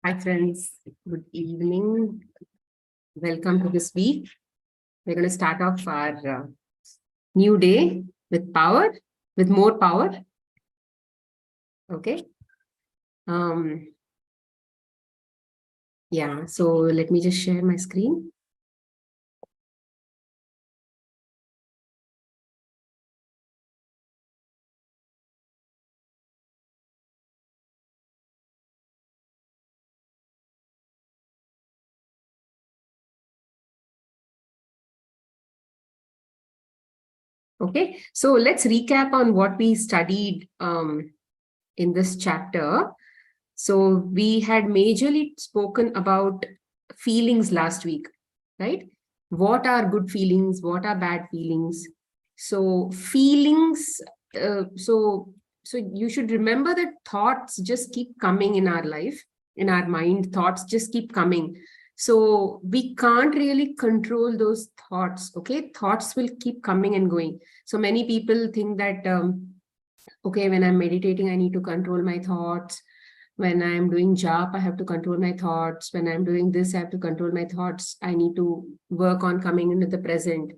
Hi friends, good evening. Welcome to this week. We're going to start off our new day with power, with more power. Okay. Yeah, so let me just share my screen. Okay, so let's recap on what we studied in this chapter. So we had majorly spoken about feelings last week, right? What are good feelings? What are bad feelings? So feelings, so you should remember that thoughts just keep coming in our life, in our mind, thoughts just keep coming. So we can't really control those thoughts, okay? Thoughts will keep coming and going. So many people think that, okay, when I'm meditating, I need to control my thoughts. When I'm doing job, I have to control my thoughts. When I'm doing this, I have to control my thoughts. I need to work on coming into the present.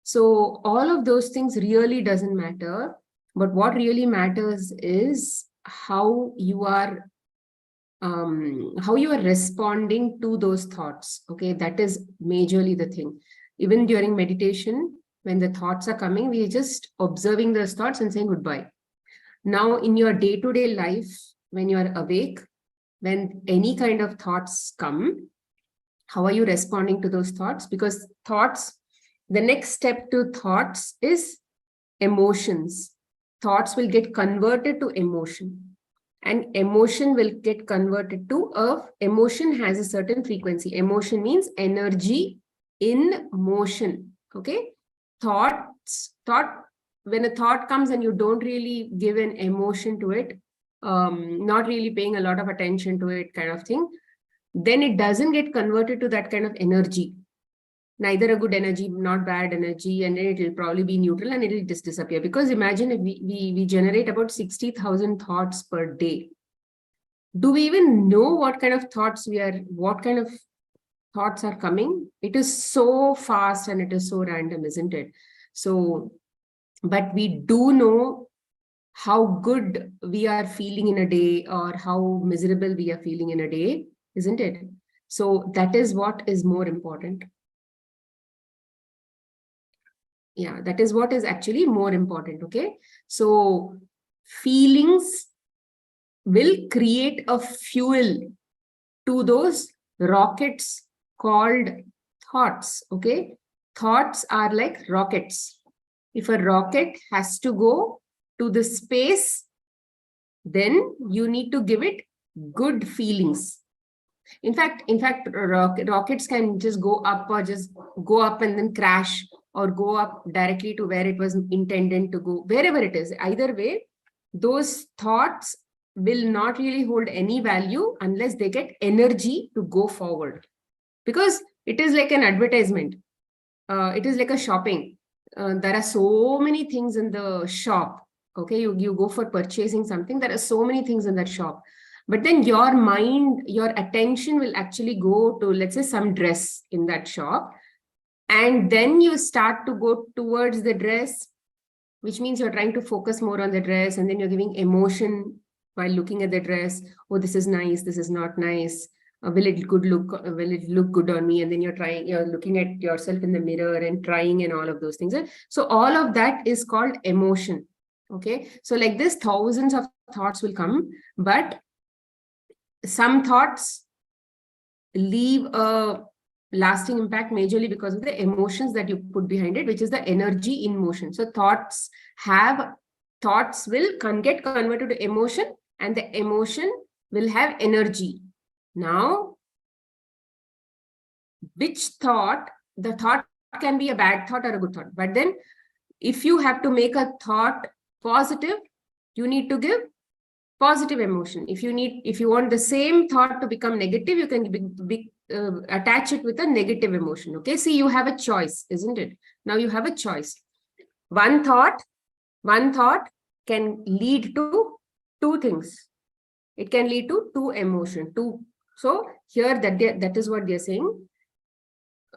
So all of those things really doesn't matter. But what really matters is how you are responding to those thoughts. Okay, that is majorly the thing. Even during meditation, when the thoughts are coming, we are just observing those thoughts and saying goodbye. Now, in your day-to-day life, when you are awake, when any kind of thoughts come, how are you responding to those thoughts? Because thoughts, the next step to thoughts is emotions. Thoughts will get converted to emotion, and emotion will get converted to emotion has a certain frequency. Emotion means energy in motion. Okay. Thought, when a thought comes and you don't really give an emotion to it, not really paying a lot of attention to it, kind of thing, then it doesn't get converted to that kind of energy. Neither a good energy, not bad energy, and then it will probably be neutral and it will just disappear. Because imagine if we generate about 60,000 thoughts per day. Do we even know what kind of thoughts what kind of thoughts are coming? It is so fast and it is so random, isn't it? So, but we do know how good we are feeling in a day or how miserable we are feeling in a day, isn't it? So that is what is more important. Yeah, that is what is actually more important. Okay, so feelings will create a fuel to those rockets called thoughts. Okay, thoughts are like rockets. If a rocket has to go to the space, then you need to give it good feelings. In fact, rockets can just go up or just go up and then crash, or go up directly to where it was intended to go, wherever it is. Either way, those thoughts will not really hold any value unless they get energy to go forward. Because it is like an advertisement. It is like a shopping. There are so many things in the shop. Okay, you go for purchasing something. There are so many things in that shop. But then your mind, your attention will actually go to, let's say, some dress in that shop. And then you start to go towards the dress, which means you're trying to focus more on the dress. And then you're giving emotion while looking at the dress. Oh, this is nice. This is not nice. Will it look good on me? And then you're looking at yourself in the mirror and trying and all of those things. So all of that is called emotion. Okay. So like this, thousands of thoughts will come, but some thoughts leave a lasting impact majorly because of the emotions that you put behind it, which is the energy in motion. So thoughts will get converted to emotion, and the emotion will have energy. Now, which thought, the thought can be a bad thought or a good thought, but then if you have to make a thought positive, you need to give positive emotion. If you want the same thought to become negative, you can attach it with a negative emotion. Okay, see, you have a choice, isn't it? Now you have a choice. One thought can lead to two things. It can lead to two emotion, two So here that is what they're saying.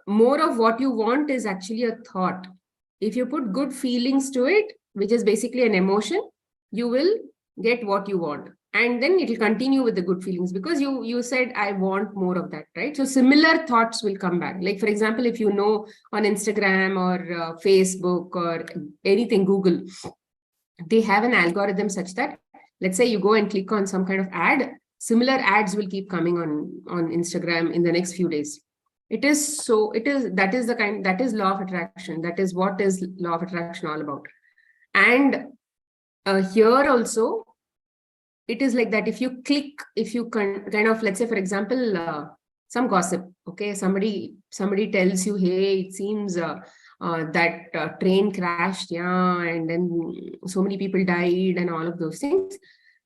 More of what you want is actually a thought. If you put good feelings to it, which is basically an emotion, you will get what you want. And then it will continue with the good feelings because you said, I want more of that, right? So similar thoughts will come back. Like, for example, if you know on Instagram or Facebook or anything, Google, they have an algorithm such that, let's say you go and click on some kind of ad, similar ads will keep coming on Instagram in the next few days. That is law of attraction. That is what is law of attraction all about. And here also, it is like that. If you kind of, let's say, for example, some gossip, okay, somebody tells you, hey, it seems that train crashed, yeah, and then so many people died and all of those things.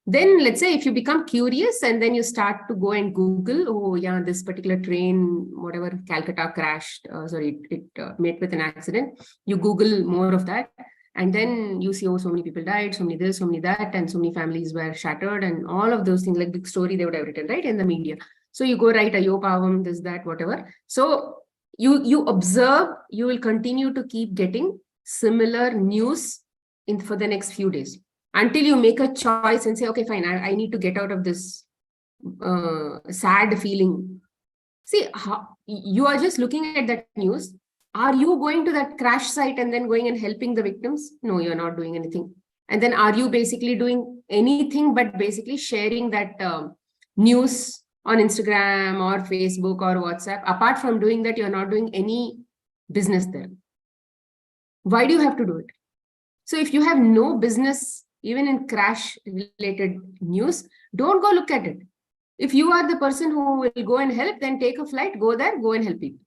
Then let's say if you become curious and then you start to go and Google, oh yeah, this particular train, whatever, Calcutta crashed, it met with an accident. You Google more of that. And then you see, oh, so many people died, so many this, so many that, and so many families were shattered, and all of those things, like big story they would have written, right, in the media. So you go write Ayo Pavam, this, that, whatever. So you observe, you will continue to keep getting similar news for the next few days until you make a choice and say, okay, fine, I need to get out of this sad feeling. See, you are just looking at that news. Are you going to that crash site and then going and helping the victims? No, you're not doing anything. And then are you basically doing anything but basically sharing that news on Instagram or Facebook or WhatsApp? Apart from doing that, you're not doing any business there. Why do you have to do it? So if you have no business, even in crash related news, don't go look at it. If you are the person who will go and help, then take a flight, go there, go and help people.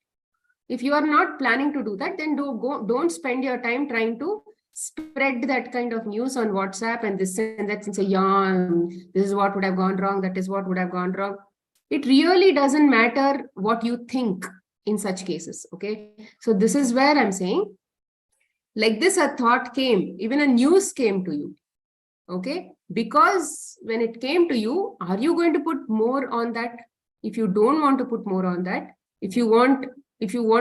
If you are not planning to do that, then don't spend your time trying to spread that kind of news on WhatsApp and this and that and say, yeah, this is what would have gone wrong, that is what would have gone wrong. It really doesn't matter what you think in such cases, okay? So this is where I'm saying, like this, a thought came, even a news came to you, okay? Because when it came to you, are you going to put more on that? If you don't want to put more on that, if you want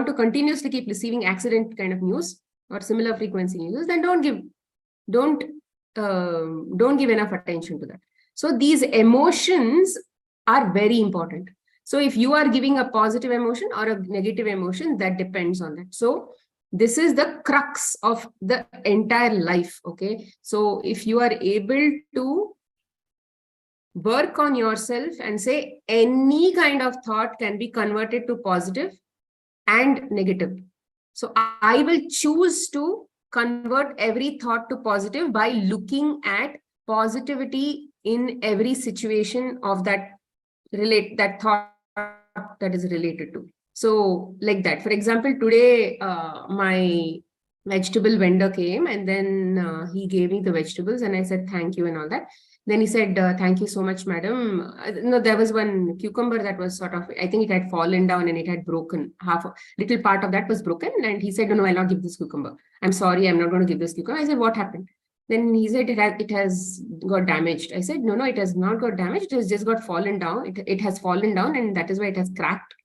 to continuously keep receiving accident kind of news or similar frequency news, then don't give enough attention to that. So these emotions are very important. So if you are giving a positive emotion or a negative emotion, that depends on that. So this is the crux of the entire life, okay? So if you are able to work on yourself and say any kind of thought can be converted to positive and negative. So I will choose to convert every thought to positive by looking at positivity in every situation of that thought that is related to. So like that, for example, today my vegetable vendor came and then he gave me the vegetables and I said thank you and all that. Then he said, thank you so much, madam. No, there was one cucumber that was sort of, I think it had fallen down and it had broken. Little part of that was broken. And he said, no, I'll not give this cucumber. I'm sorry, I'm not going to give this cucumber. I said, what happened? Then he said, it has got damaged. I said, no, it has not got damaged. It has just got fallen down. It has fallen down and that is why it has cracked.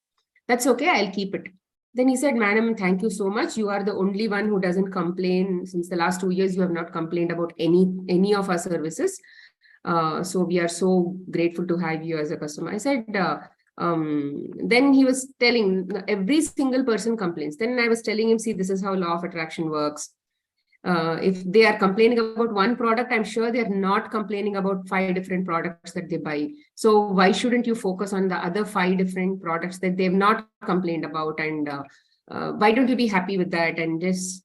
That's okay, I'll keep it. Then he said, madam, thank you so much. You are the only one who doesn't complain. Since the last 2 years, you have not complained about any of our services. So we are so grateful to have you as a customer. I said, then he was telling, every single person complains. Then I was telling him, see, this is how law of attraction works. If they are complaining about one product, I'm sure they're not complaining about 5 different products that they buy. So why shouldn't you focus on the other 5 different products that they've not complained about? And why don't you be happy with that and just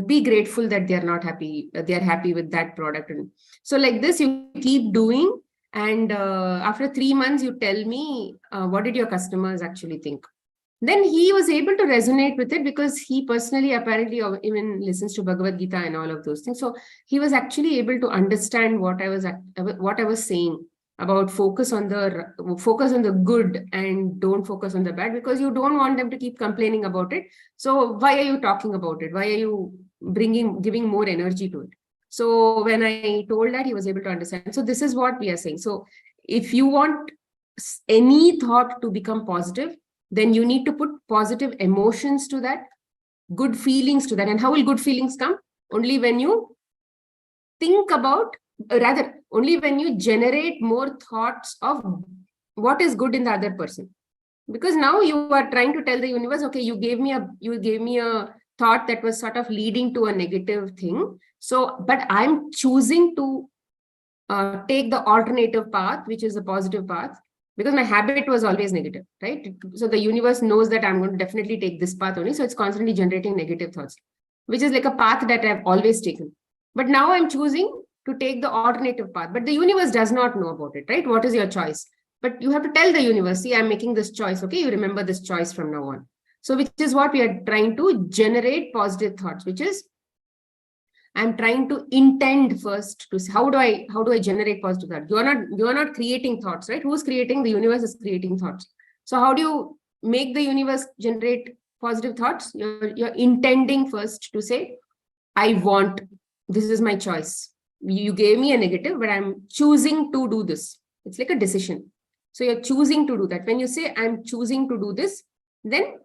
be grateful that they're not happy, they're happy with that product. And so like this, you keep doing. And after 3 months, you tell me, what did your customers actually think? Then he was able to resonate with it because he personally apparently even listens to Bhagavad Gita and all of those things. So he was actually able to understand what I was saying about focus on the good and don't focus on the bad, because you don't want them to keep complaining about it. So why are you talking about it? Why are you giving more energy to it? So when I told that, he was able to understand. So this is what we are saying. So if you want any thought to become positive, then you need to put positive emotions to that, good feelings to that. And how will good feelings come? Only when you think about, rather, only when you generate more thoughts of what is good in the other person. Because now you are trying to tell the universe, okay, you gave me a thought that was sort of leading to a negative thing. So, but I'm choosing to take the alternative path, which is a positive path, because my habit was always negative, right? So the universe knows that I'm going to definitely take this path only. So it's constantly generating negative thoughts, which is like a path that I've always taken. But now I'm choosing to take the alternative path. But the universe does not know about it, right? What is your choice? But you have to tell the universe, see, I'm making this choice. Okay, you remember this choice from now on. So, which is what we are trying to generate positive thoughts, which is I'm trying to intend first to see how do I generate positive thoughts. You are not creating thoughts, right? Who's creating? The universe is creating thoughts. So how do you make the universe generate positive thoughts? You're intending first to say, I want, this is my choice. You gave me a negative, but I'm choosing to do this. It's like a decision. So you're choosing to do that. When you say I'm choosing to do this, then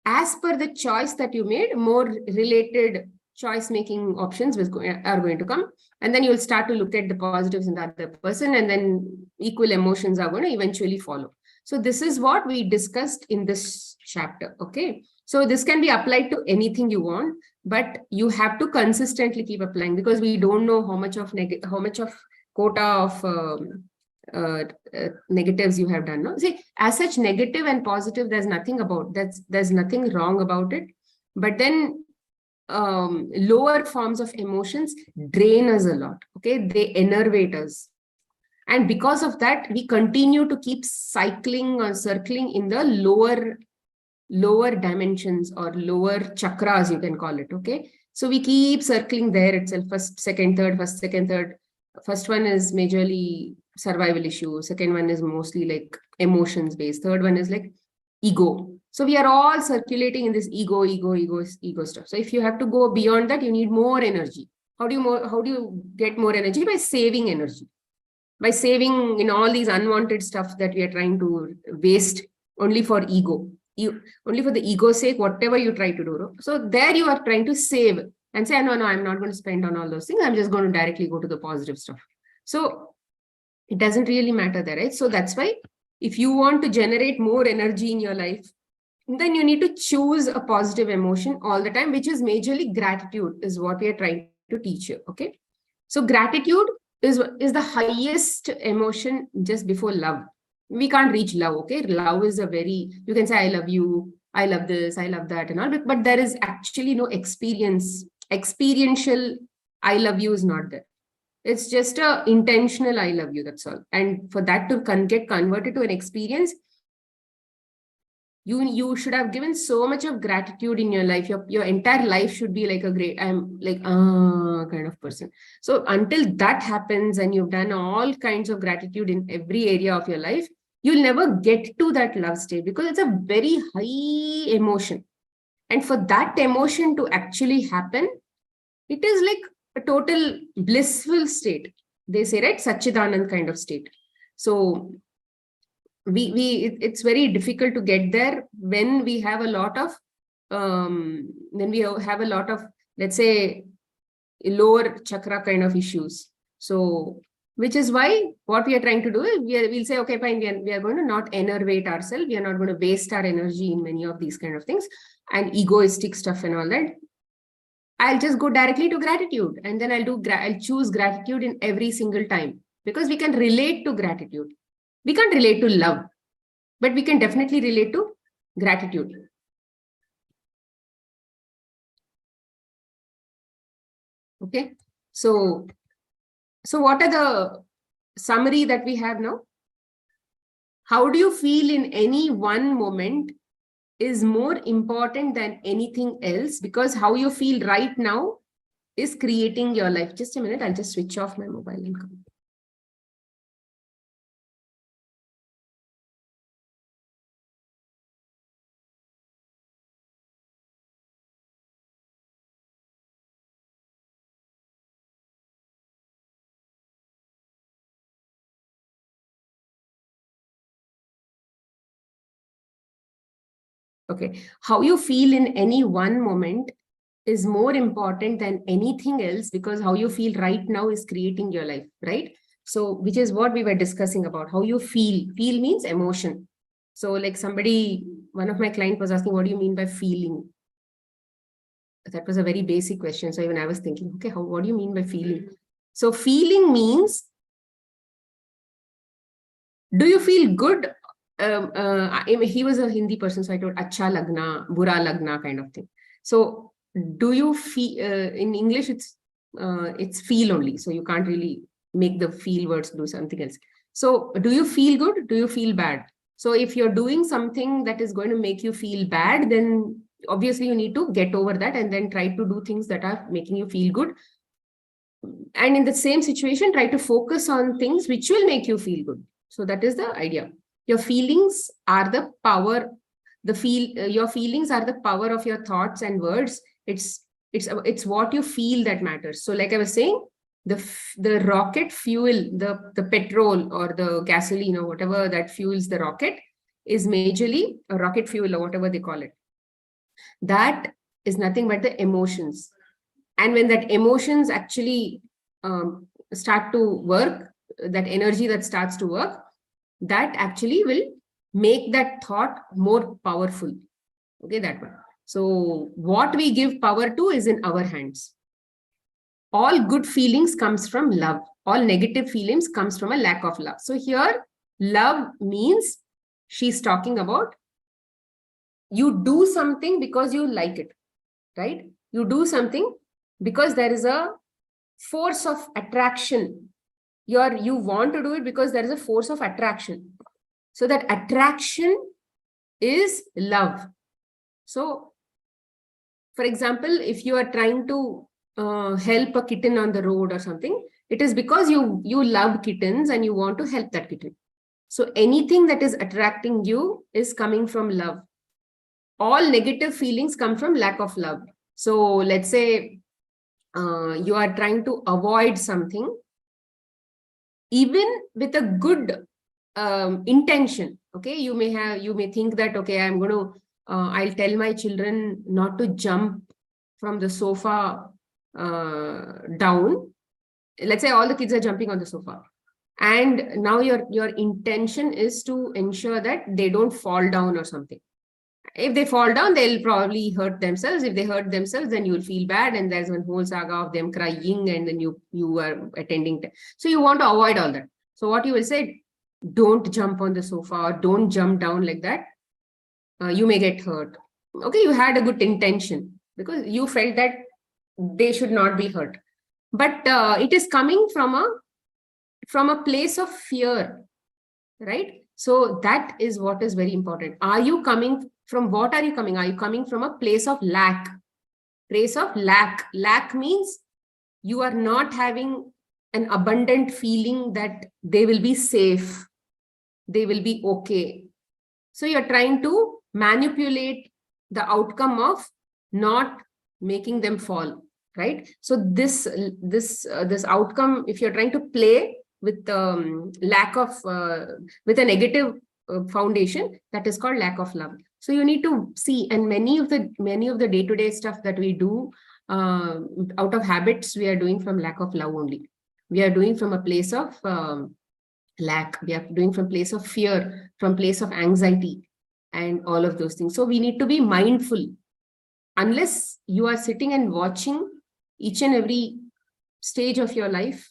as per the choice that you made, more related choice making options are going to come. And then you'll start to look at the positives in the other person, and then equal emotions are going to eventually follow. So this is what we discussed in this chapter. Okay. So this can be applied to anything you want, but you have to consistently keep applying, because we don't know how much of quota of uh, negatives you have done. No, see, as such, negative and positive, there's nothing wrong about it. But then lower forms of emotions drain us a lot. Okay, they enervate us, and because of that, we continue to keep cycling or circling in the lower dimensions or lower chakras, you can call it. Okay, so we keep circling there itself. First, second, third, first, second, third. First one is majorly survival issue. Second one is mostly like emotions based. Third one is like ego. So we are all circulating in this ego stuff. So if you have to go beyond that, you need more energy. How do you get more energy? By saving energy, by saving in all these unwanted stuff that we are trying to waste only for ego. Only for the ego's sake, whatever you try to do. So there you are trying to save and say, no, I'm not going to spend on all those things. I'm just going to directly go to the positive stuff. So it doesn't really matter there, right? So that's why if you want to generate more energy in your life, then you need to choose a positive emotion all the time, which is majorly gratitude, is what we are trying to teach you. Okay. So gratitude is the highest emotion just before love. We can't reach love. Okay. Love is a very, you can say, I love you, I love this, I love that, and all, but there is actually no experiential I love you is not there. It's just a intentional I love you. That's all. And for that to get converted to an experience, you should have given so much of gratitude in your life. Your entire life should be like a great, I'm like kind of person. So until that happens and you've done all kinds of gratitude in every area of your life, you'll never get to that love state, because it's a very high emotion. And for that emotion to actually happen, it is like a total blissful state. They say, right? Sachidanand kind of state. So it's very difficult to get there when we have a lot of let's say lower chakra kind of issues. So which is why what we are trying to do is we'll say, okay, fine, we are going to not enervate ourselves, we are not going to waste our energy in many of these kind of things and egoistic stuff and all that. I'll just go directly to gratitude, and then I'll choose gratitude in every single time, because we can relate to gratitude. We can't relate to love, but we can definitely relate to gratitude. Okay. So what are the summary that we have now? How do you feel in any one moment is more important than anything else, because how you feel right now is creating your life. Just a minute, I'll just switch off my mobile and come. Okay. How you feel in any one moment is more important than anything else, because how you feel right now is creating your life, right? So, which is what we were discussing about how you feel. Feel means emotion. So, like one of my clients was asking, what do you mean by feeling? That was a very basic question. So even I was thinking, okay, what do you mean by feeling? So feeling means, do you feel good? He was a Hindi person, so I told acha lagna, bura lagna kind of thing. So do you feel, in English, it's feel only. So you can't really make the feel words do something else. So do you feel good? Do you feel bad? So if you're doing something that is going to make you feel bad, then obviously you need to get over that and then try to do things that are making you feel good. And in the same situation, try to focus on things which will make you feel good. So that is the idea. Your feelings are the power. Your feelings are the power of your thoughts and words. It's what you feel that matters. So like I was saying, the rocket fuel, the petrol or the gasoline or whatever that fuels the rocket is majorly a rocket fuel or whatever they call it. That is nothing but the emotions. And when that emotions actually start to work, that energy that starts to work, that actually will make that thought more powerful. Okay, that one. So what we give power to is in our hands. All good feelings comes from love. All negative feelings comes from a lack of love. So here, love means she's talking about you do something because you like it, right? You do something because there is a force of attraction. You want to do it because there is a force of attraction. So that attraction is love. So, for example, if you are trying to help a kitten on the road or something, it is because you love kittens and you want to help that kitten. So anything that is attracting you is coming from love. All negative feelings come from lack of love. So let's say you are trying to avoid something, even with a good intention. Okay, you may think that, okay, I'll tell my children not to jump from the sofa down. Let's say all the kids are jumping on the sofa, and now your intention is to ensure that they don't fall down or something. If they fall down, they'll probably hurt themselves. If they hurt themselves, then you'll feel bad, and there's one whole saga of them crying, and then you are attending so you want to avoid all that. So what you will say, don't jump on the sofa or don't jump down like that. You may get hurt. Okay, you had a good intention because you felt that they should not be hurt. But it is coming from a place of fear, right? So that is what is very important. Are you coming from what are you coming? Are you coming from a place of lack? Place of lack. Lack means you are not having an abundant feeling that they will be safe, they will be okay. So you're trying to manipulate the outcome of not making them fall, right? So this outcome, if you're trying to play with lack of with a negative foundation, that is called lack of love. So you need to see, and many of the day-to-day stuff that we do out of habits, we are doing from lack of love only. We are doing from a place of lack. We are doing from place of fear, from place of anxiety, and all of those things. So we need to be mindful. Unless you are sitting and watching each and every stage of your life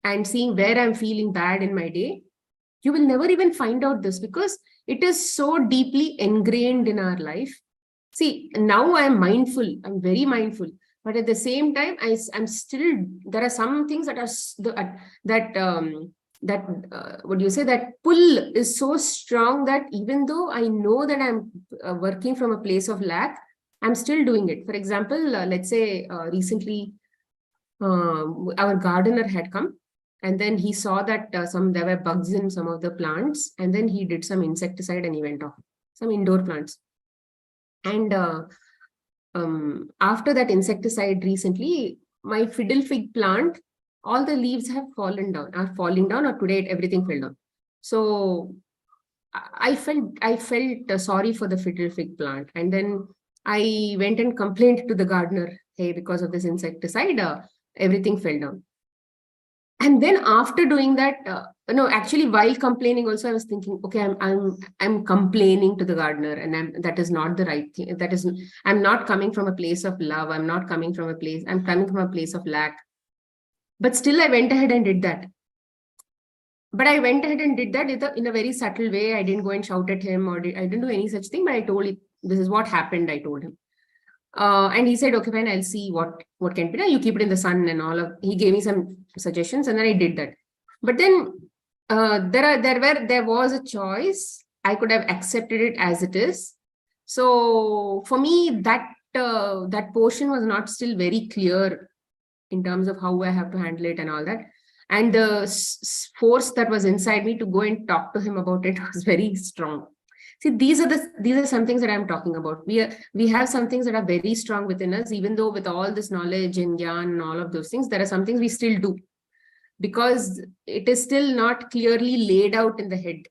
and seeing where I'm feeling bad in my day, you will never even find out this, because it is so deeply ingrained in our life. See, now I am mindful. I'm very mindful. But at the same time, I'm still, there are some things that what do you say, that pull is so strong that even though I know that I'm working from a place of lack, I'm still doing it. For example, let's say recently our gardener had come, and then he saw that there were bugs in some of the plants, and then he did some insecticide and he went off some indoor plants. And after that insecticide recently, my fiddle fig plant, all the leaves have fallen down, are falling down, or today everything fell down. So I felt sorry for the fiddle fig plant, and then I went and complained to the gardener, hey, because of this insecticide, everything fell down. And then after doing that, no, actually, while complaining, also I was thinking, okay, I'm complaining to the gardener, and that is not the right thing. That is, I'm not coming from a place of love. I'm not coming from a place. I'm coming from a place of lack. But still, I went ahead and did that. But I went ahead and did that in a very subtle way. I didn't go and shout at him, or I didn't do any such thing. But I told him, this is what happened. I told him. And he said, okay, fine, I'll see what can be done. You keep it in the sun and all of, he gave me some suggestions, and then I did that. But then there was a choice. I could have accepted it as it is. So for me, that portion was not still very clear in terms of how I have to handle it and all that. And the force that was inside me to go and talk to him about it was very strong. See, these are some things that I'm talking about. We have some things that are very strong within us, even though with all this knowledge and gyan and all of those things, there are some things we still do because it is still not clearly laid out in the head.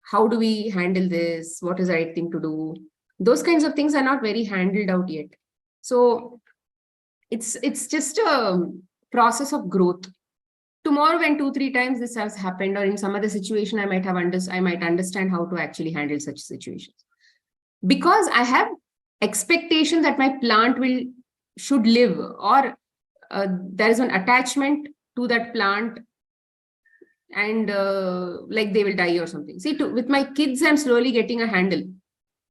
How do we handle this? What is the right thing to do? Those kinds of things are not very handled out yet. So it's just a process of growth. Tomorrow, when 2-3 times this has happened, or in some other situation, I might understand how to actually handle such situations, because I have expectation that my plant should live, or there is an attachment to that plant, and like they will die or something. See, with my kids, I'm slowly getting a handle.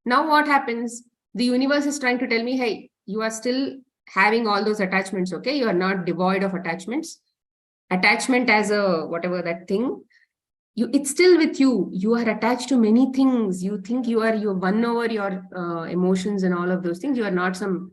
Now what happens? The universe is trying to tell me, hey, you are still having all those attachments, okay? You are not devoid of attachments. Attachment as a whatever that thing, it's still with you. You are attached to many things. You think you're won over your emotions and all of those things. You are not some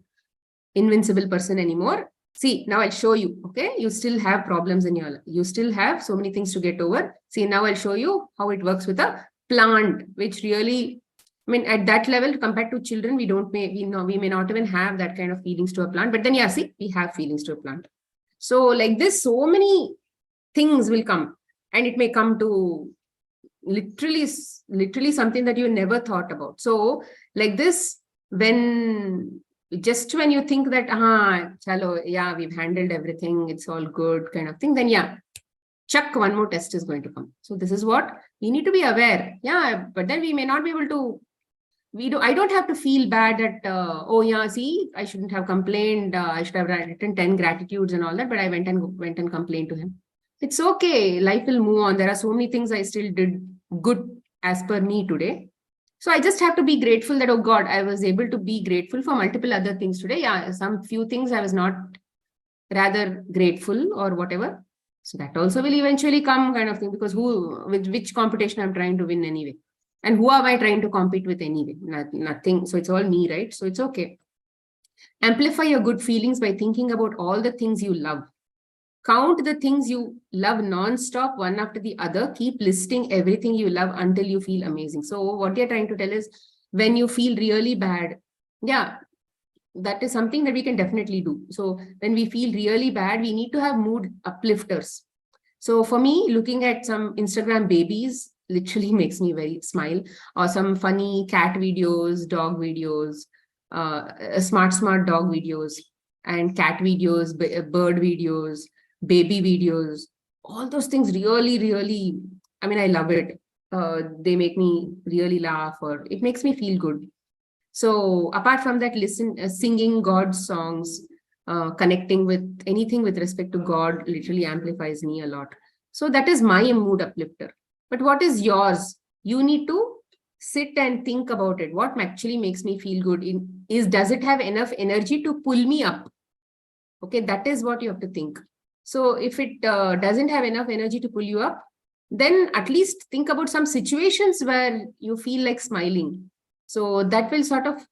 invincible person anymore. See, now I'll show you. Okay, you still have problems in your life. You still have so many things to get over. See, now I'll show you how it works with a plant, which really, I mean, at that level, compared to children, we may not even have that kind of feelings to a plant. But then, yeah, see, we have feelings to a plant. So like this, so many things will come, and it may come to literally something that you never thought about. So like this, when you think that, chalo, yeah, we've handled everything, it's all good kind of thing, then yeah, chuck, one more test is going to come. So this is what we need to be aware. Yeah, but then we may not be able to, I don't have to feel bad that, oh yeah, see, I shouldn't have complained. I should have written 10 gratitudes and all that, but I went and complained to him. It's okay. Life will move on. There are so many things I still did good as per me today. So I just have to be grateful that, oh God, I was able to be grateful for multiple other things today. Yeah, some few things I was not rather grateful or whatever. So that also will eventually come kind of thing, because with which competition I'm trying to win anyway. And who am I trying to compete with anyway? Nothing. So it's all me, right? So it's okay. Amplify your good feelings by thinking about all the things you love. Count the things you love non-stop, one after the other. Keep listing everything you love until you feel amazing. So what you're trying to tell is, when you feel really bad, yeah, that is something that we can definitely do. So when we feel really bad, we need to have mood uplifters. So for me, looking at some Instagram babies literally makes me very smile, or some funny cat videos, dog videos, smart dog videos, and cat videos, bird videos, baby videos. All those things really, I mean, I love it. They make me really laugh, or it makes me feel good. So apart from that, singing God's songs, connecting with anything with respect to God literally amplifies me a lot. So that is my mood uplifter. But what is yours? You need to sit and think about it. What actually makes me feel good does it have enough energy to pull me up? Okay, that is what you have to think. So if it doesn't have enough energy to pull you up, then at least think about some situations where you feel like smiling. So that will sort of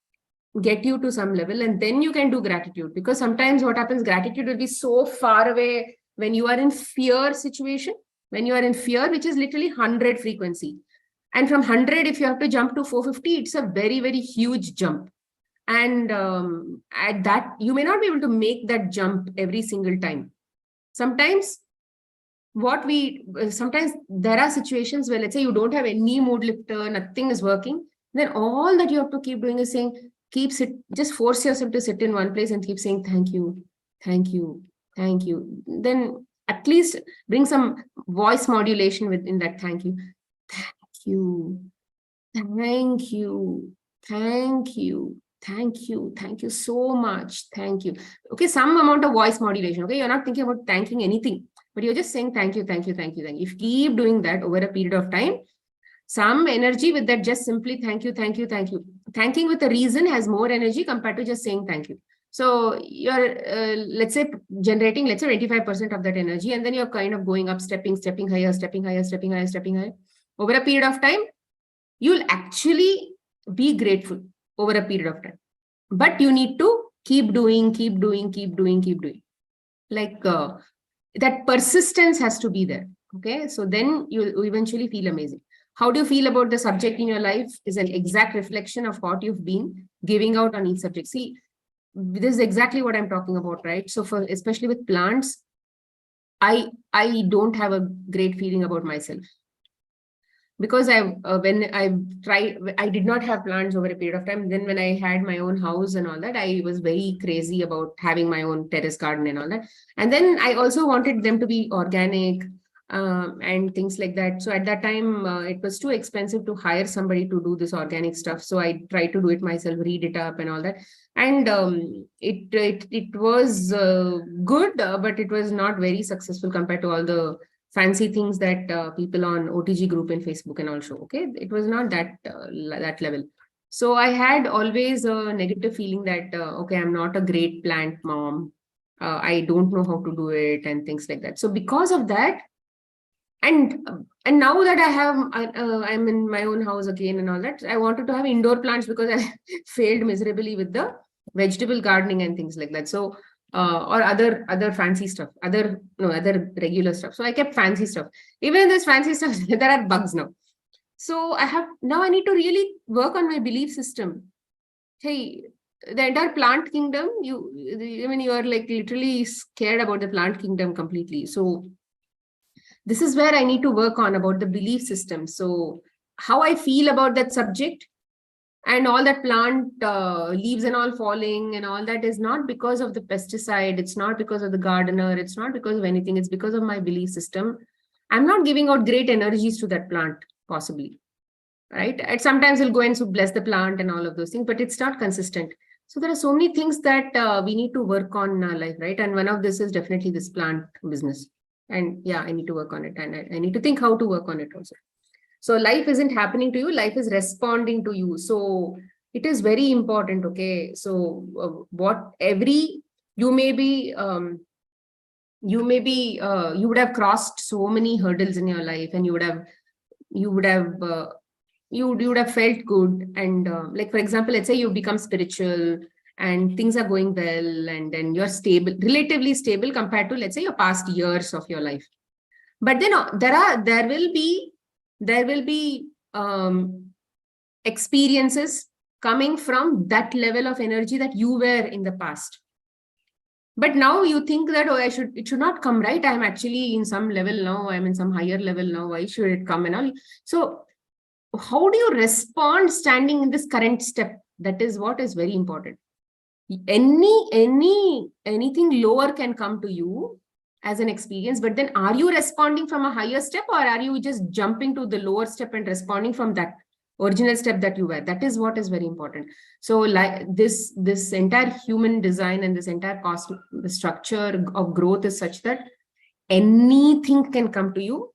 get you to some level, and then you can do gratitude. Because sometimes what happens, gratitude will be so far away when you are in fear situation, when you are in fear, which is literally 100 frequency. And from 100, if you have to jump to 450, it's a very huge jump. And at that, you may not be able to make that jump every single time. Sometimes what we sometimes there are situations where, let's say, you don't have any mood lifter, nothing is working, then all that you have to keep doing is saying, just force yourself to sit in one place and keep saying thank you, thank you, thank you. Then at least bring some voice modulation within that thank you. Thank you, thank you, thank you, thank you, thank you so much, thank you. Okay, some amount of voice modulation. Okay, you're not thinking about thanking anything, but you're just saying thank you, thank you, thank you, thank you. If you keep doing that over a period of time, some energy with that, just simply thank you, thank you, thank you. Thanking with a reason has more energy compared to just saying thank you. So you're, let's say, generating, let's say, 25% of that energy, and then you're kind of going up, stepping higher, stepping higher, stepping higher, stepping higher. Over a period of time, you'll actually be grateful over a period of time. But you need to keep doing, keep doing, keep doing, keep doing. Like that persistence has to be there. Okay, so then you'll eventually feel amazing. How do you feel about the subject in your life is an exact reflection of what you've been giving out on each subject. See, this is exactly what I'm talking about, right? So for especially with plants, I don't have a great feeling about myself, because when I did not have plants over a period of time. Then when I had my own house and all that, I was very crazy about having my own terrace garden and all that. And then I also wanted them to be organic, and things like that. So at that time, it was too expensive to hire somebody to do this organic stuff. So I tried to do it myself, read it up and all that. And it was good, but it was not very successful compared to all the fancy things that people on OTG group in Facebook and all show. Okay, it was not that level. So I had always a negative feeling that okay, I'm not a great plant mom. I don't know how to do it and things like that. So because of that, and now that I'm in my own house again and all that, I wanted to have indoor plants because I failed miserably with the vegetable gardening and things like that. So or other fancy stuff, other regular stuff. So I kept fancy stuff. Even in this fancy stuff, there are bugs now. So I need to really work on my belief system. Hey, the entire plant kingdom, you are like literally scared about the plant kingdom completely. So this is where I need to work on about the belief system. So how I feel about that subject, and all that plant leaves and all falling and all that, is not because of the pesticide. It's not because of the gardener. It's not because of anything. It's because of my belief system. I'm not giving out great energies to that plant, possibly. Right? And sometimes we'll go and so bless the plant and all of those things, but it's not consistent. So there are so many things that we need to work on in our life, right? And one of this is definitely this plant business. And yeah, I need to work on it, and I need to think how to work on it also. So life isn't happening to you, life is responding to you. So it is very important. Okay, so you would have crossed so many hurdles in your life, and you would have felt good. And like, for example, let's say you become spiritual and things are going well, and then you're stable, relatively stable compared to, let's say, your past years of your life. But then there will be experiences coming from that level of energy that you were in the past. But now you think that, oh, it should not come, right? I'm actually in some level now, I'm in some higher level now, why should it come and all? So how do you respond standing in this current step? That is what is very important. Anything lower can come to you as an experience, but then are you responding from a higher step, or are you just jumping to the lower step and responding from that original step that you were? That is what is very important. So like this entire human design and this entire the structure of growth is such that anything can come to you,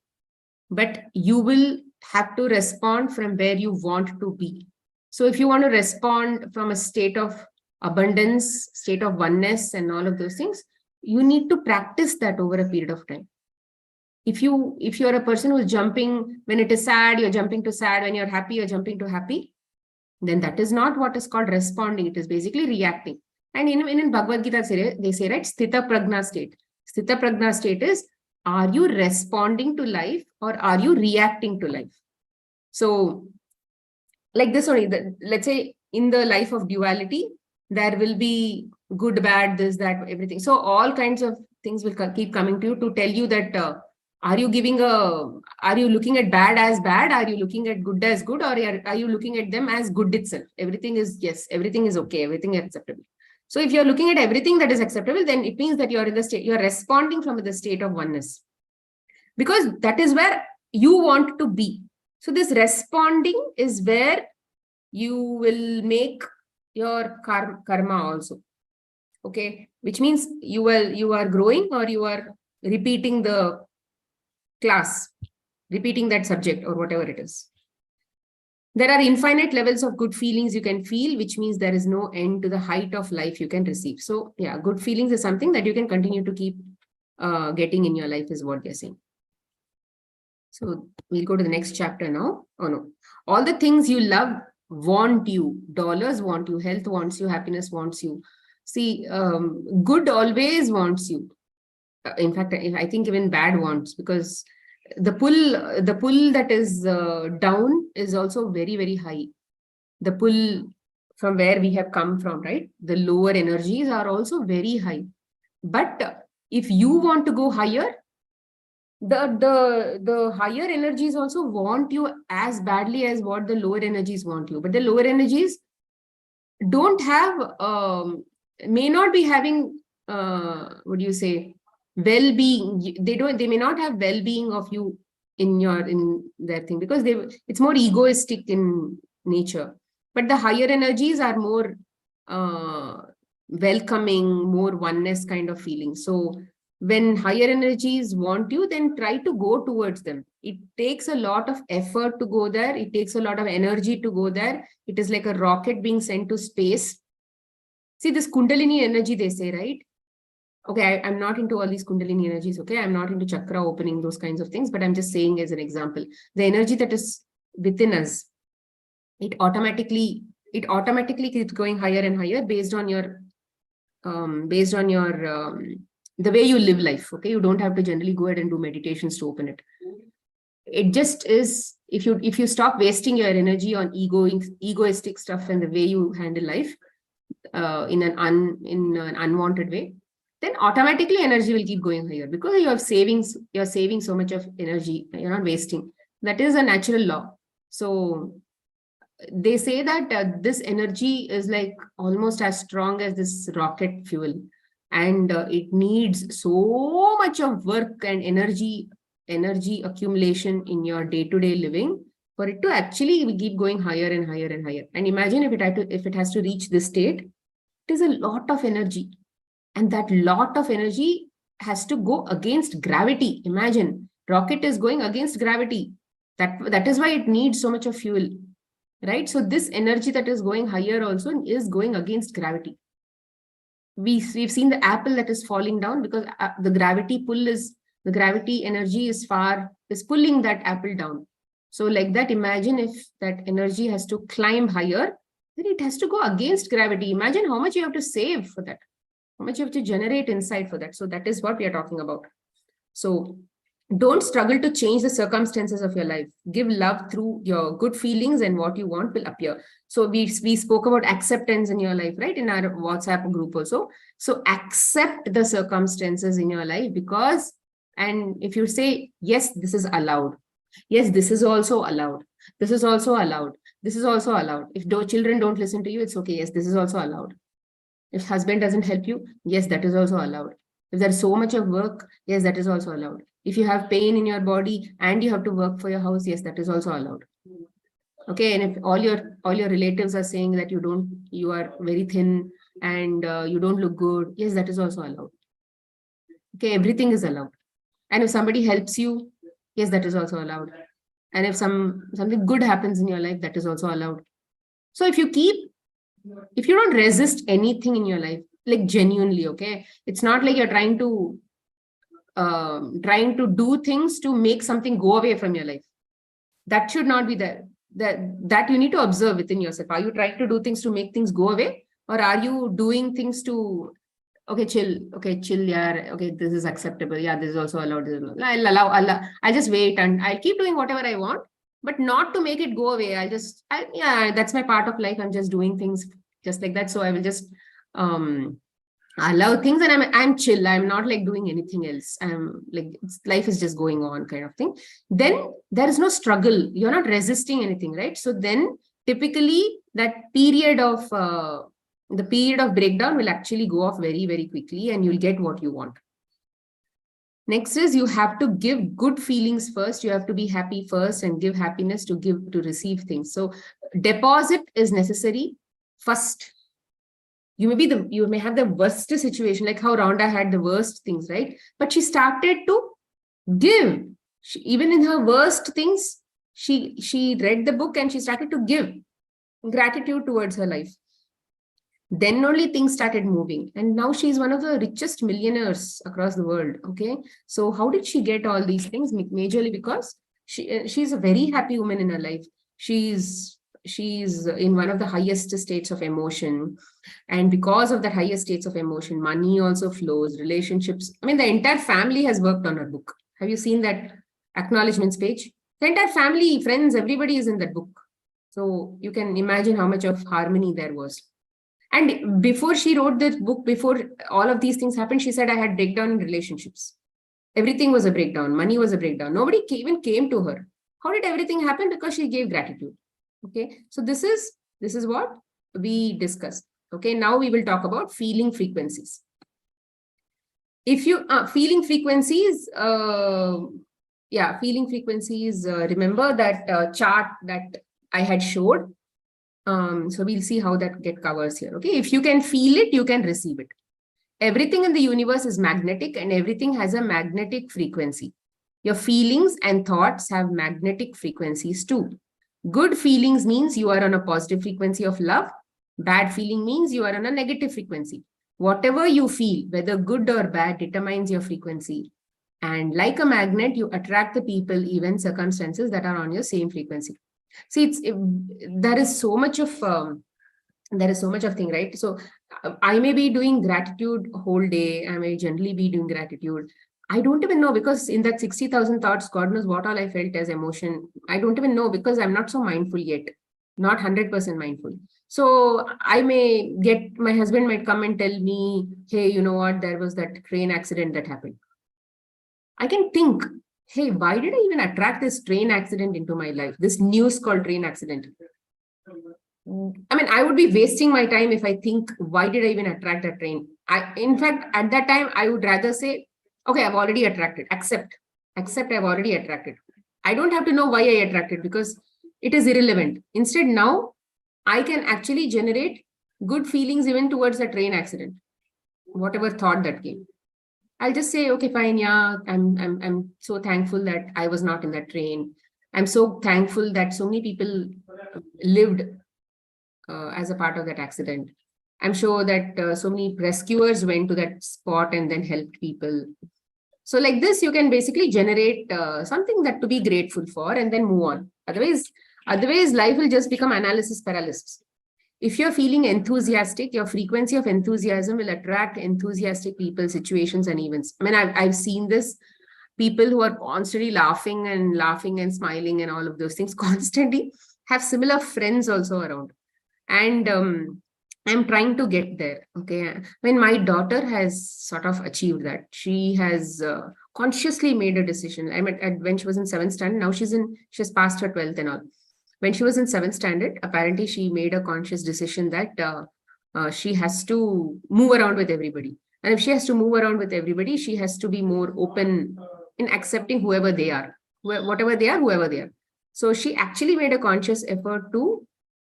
but you will have to respond from where you want to be. So if you want to respond from a state of abundance, state of oneness and all of those things, you need to practice that over a period of time. If you're a person who's jumping, when it is sad, you're jumping to sad, when you're happy, you're jumping to happy, then that is not what is called responding. It is basically reacting. And in Bhagavad Gita, they say, right, Sthita Prajna state. Sthita Prajna state is, are you responding to life or are you reacting to life? So like this only, let's say in the life of duality, there will be good, bad, this, that, everything. So all kinds of things will keep coming to you to tell you that Are you looking at bad as bad? Are you looking at good as good? Or are you looking at them as good itself? Everything is, yes, everything is okay, everything is acceptable. So if you're looking at everything that is acceptable, then it means that you're in the state, you're responding from the state of oneness. Because that is where you want to be. So this responding is where you will make your karma also. Okay, which means you are growing, or you are repeating the class, repeating that subject or whatever it is. There are infinite levels of good feelings you can feel, which means there is no end to the height of life you can receive. So yeah, good feelings is something that you can continue to keep getting in your life, is what they're saying. So we'll go to the next chapter now. Oh no. All the things you love want you. Dollars want you. Health wants you. Happiness wants you. See, good always wants you. In fact, I think even bad wants, because the pull that is down is also very, very high. The pull from where we have come from, right? The lower energies are also very high. But if you want to go higher, the higher energies also want you as badly as what the lower energies want you. But the lower energies don't have, may not be having, what do you say, well-being. They may not have well-being of you in their thing, because it's more egoistic in nature. But the higher energies are more welcoming, more oneness kind of feeling. So when higher energies want you, then try to go towards them. It takes a lot of effort to go there. It takes a lot of energy to go there. It is like a rocket being sent to space. See, this Kundalini energy, they say, right? Okay, I'm not into all these Kundalini energies, okay? I'm not into chakra opening, those kinds of things, but I'm just saying as an example, the energy that is within us, it automatically keeps going higher and higher based on your the way you live life. Okay, you don't have to generally go ahead and do meditations to open it. It just is, if you stop wasting your energy on egoistic stuff and the way you handle life in an unwanted way, then automatically energy will keep going higher, because you're saving so much of energy, you're not wasting. That is a natural law. So they say that this energy is like almost as strong as this rocket fuel, and it needs so much of work and energy accumulation in your day-to-day living for it to actually keep going higher and higher and higher. And imagine if it has to reach this state, it is a lot of energy, and that lot of energy has to go against gravity. Imagine, rocket is going against gravity. That is why it needs so much of fuel, right? So this energy that is going higher also is going against gravity. We've seen the apple that is falling down, because the gravity energy is pulling that apple down. So like that, imagine if that energy has to climb higher, then it has to go against gravity. Imagine how much you have to save for that, how much you have to generate inside for that. So that is what we are talking about. So don't struggle to change the circumstances of your life. Give love through your good feelings, and what you want will appear. So we spoke about acceptance in your life, right? In our WhatsApp group also. So accept the circumstances in your life, and if you say, yes, this is allowed. Yes, this is also allowed. This is also allowed. This is also allowed. If children don't listen to you, it's okay. Yes, this is also allowed. If husband doesn't help you, yes, that is also allowed. If there's so much of work, yes, that is also allowed. If you have pain in your body and you have to work for your house, yes, that is also allowed. Okay, and if all your relatives are saying that you are very thin and you don't look good, yes, that is also allowed. Okay, everything is allowed. And if somebody helps you, yes, that is also allowed. And if something good happens in your life, that is also allowed. So if you don't resist anything in your life, like genuinely, okay, it's not like you're trying to do things to make something go away from your life. That should not be there. That you need to observe within yourself. Are you trying to do things to make things go away, or are you doing things to, okay, chill, yeah, okay, this is acceptable, yeah, this is also allowed, I'll allow Allah, I'll just wait and I'll keep doing whatever I want, but not to make it go away. Yeah, that's my part of life. I'm just doing things just like that. So I will just I love things and I'm chill. I'm not like doing anything else. I'm like life is just going on kind of thing. Then there is no struggle. You're not resisting anything, right? So then typically that period of the period of breakdown will actually go off very, very quickly and you'll get what you want. Next is you have to give good feelings first. You have to be happy first and give happiness to receive things. So deposit is necessary first. You may have the worst situation, like how Rhonda had the worst things, right? But she started to give. Even in her worst things, she read the book and she started to give gratitude towards her life. Then only things started moving, and now she's one of the richest millionaires across the world. Okay, so how did she get all these things? Majorly because she's a very happy woman in her life. She's in one of the highest states of emotion, and because of the highest states of emotion, money also flows, relationships. I mean, the entire family has worked on her book. Have you seen that acknowledgements page? The entire family, friends, everybody is in that book. So you can imagine how much of harmony there was. And before she wrote this book, before all of these things happened, she said, I had breakdown in relationships. Everything was a breakdown. Money was a breakdown. Nobody even came to her. How did everything happen? Because she gave gratitude. Okay. So this is what we discussed. Okay. Now we will talk about feeling frequencies. If you feeling frequencies, remember that chart that I had showed. So we'll see how that covers here. Okay, if you can feel it, you can receive it. Everything in the universe is magnetic and everything has a magnetic frequency. Your feelings and thoughts have magnetic frequencies too. Good feelings means you are on a positive frequency of love. Bad feeling means you are on a negative frequency. Whatever you feel, whether good or bad, determines your frequency. And like a magnet, you attract the people, events, circumstances that are on your same frequency. See, there is so much of thing, right? So I may be doing gratitude whole day. I may generally be doing gratitude. I don't even know, because in that 60,000 thoughts, God knows what all I felt as emotion. I don't even know, because I'm not so mindful yet, not 100% mindful. So my husband might come and tell me, hey, you know what, there was that train accident that happened. I can think, hey, why did I even attract this train accident into my life? This news called train accident. I mean, I would be wasting my time if I think, why did I even attract that train? In fact, at that time, I would rather say, okay, I've already attracted. Accept I've already attracted. I don't have to know why I attracted, because it is irrelevant. Instead, now I can actually generate good feelings even towards a train accident, whatever thought that came. I'll just say, okay, fine, yeah, I'm so thankful that I was not in that train. I'm so thankful that so many people lived as a part of that accident. I'm sure that so many rescuers went to that spot and then helped people. So like this, you can basically generate something that to be grateful for and then move on. Otherwise, life will just become analysis paralysis. If you're feeling enthusiastic, your frequency of enthusiasm will attract enthusiastic people, situations, and events. I mean, I've seen this. People who are constantly laughing and smiling and all of those things constantly have similar friends also around. And I'm trying to get there. Okay. When my daughter has sort of achieved that, she has consciously made a decision. I mean, when she was in 7th standard, now she has passed her 12th and all. When she was in 7th standard, apparently she made a conscious decision that she has to move around with everybody. And if she has to move around with everybody, she has to be more open in accepting whoever they are, whatever they are, whoever they are. So she actually made a conscious effort to